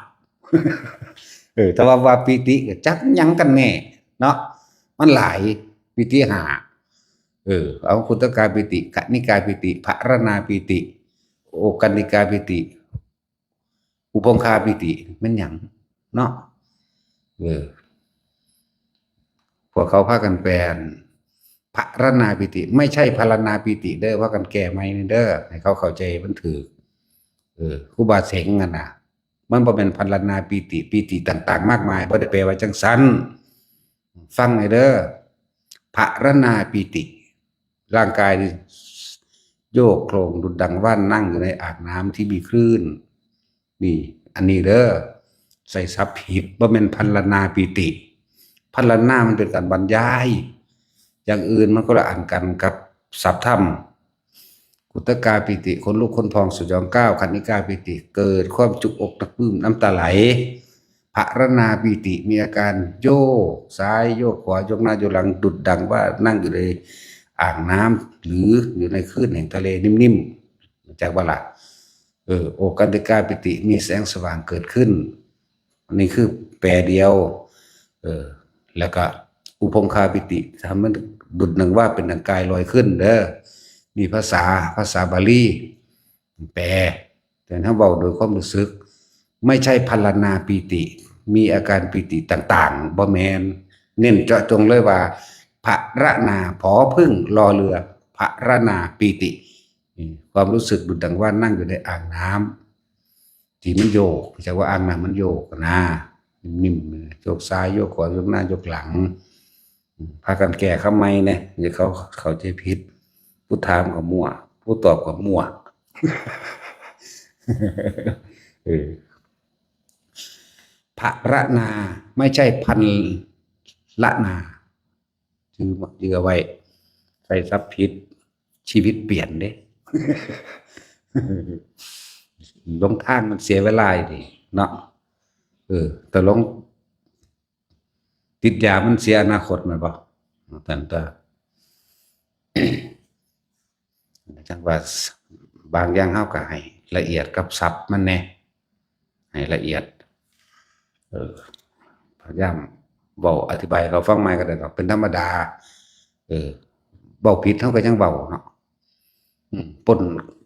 แต่ว่าปิติก็จักหยังกันแน่เนาะมันหลายปิติห้าเอาคุตกาปิติกนิกาปิติภรณาปิติโอกันนิกาปิติอุปงคาปิติมันหยังเนาะพวกเขาพากันแปลภรณาปิติไม่ใช่พรณาปิติเด้อว่ากันแก้ใหม่เด้อให้เขาเข้าใจมันถูกครูบาเสงนั่นน่ะมันบ่แม่นพรณาปิติต่างๆมากมายบ่ได้แปลว่าจังซั่นฟังให้เด้อภรณาปิติร่างกายโยกโครงดุจดังว่านนั่งอยู่ในอ่างน้ำที่มีคลื่นนี่อันนี้เด้อใส่ซับผิดว่าเป็นพันลนาปิติพันลนามันเป็นการบรรยายอย่างอื่นมันก็ละอ่านกันกับศัพท์ธรรมกุตกาปิติคนลุกคนพองสุดยอดก้าวขันธิกาปิติเกิดความจุกอกตะปื้มน้ำตาไหลภรณาปิติมีอาการโยกซ้ายโยกขวายกหน้าโยกหลังดุจดังว่านั่งอยู่ในอ่างน้ำหรืออยู่ในคลื่นแห่งทะเลนิ่มๆจากว่าล่ะ โอกันติกาปิติมีแสงสว่างเกิดขึ้นนี่คือแปรเดียวเออแล้วก็อุพงคาปิติทำมันดุจหนึ่งว่าเป็นหนังกายลอยขึ้นเด้อมีภาษาบาลีแปลแต่ถ้าเบาโดยความรู้สึกไม่ใช่พรรณนาปิติมีอาการปิติต่างๆบ่แมนเน้นเจาะจงเลยว่าพระนาผอพึ่งรอเรือพระนาปิติความรู้สึกดุจดังว่านั่งอยู่ในอ่างน้ำที่มันโยกจากว่าอ่างน้ำมันโยกนะนิ่มๆโยกซ้ายโยกขวาโยกหน้าโยกหลังพากันแก่ข้าไม่เนี่ยอย่าเขาใจผิดผู้ถามกับมั่วผู้ตอบกับมั่วพระนาไม่ใช่พันละนาชื่อเอาไว้ใส่ซับผิดชีวิตเปลี่ยนเด้ลงทางมันเสียเวลาดิเนาะแต่ลงติดยามันเสียอนาคตไหมบ่แต่จังว่าบางอย่างเฮาก็ให้ละเอียดกับศัพท์มันแน่ให้ละเอียดพยายามบอกอธิบายเราฟังใหม่ก็ได้ดอกเป็นธรรมดาเบาผิดเฮาก็ยังเบาเนาะปน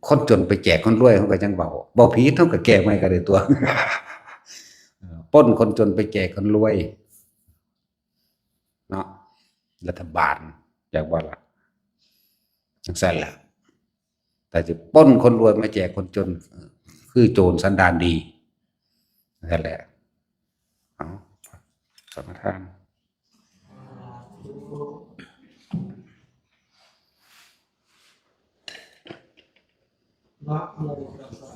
คนจนไปแจกคนรวยเฮาก็ยังเบาผิดเฮาก็แก้ใหม่ก็ได้ตัวปนคนจนไปแจกคนรวยเนาะรัฐบาลอยากว่าล่ะจังซั่นล่ะแต่จะปล้นคนรวยมาแจกคนจนคือโจรสันดานดีนั่นแหละเอาสมทานนะโมตัสสะ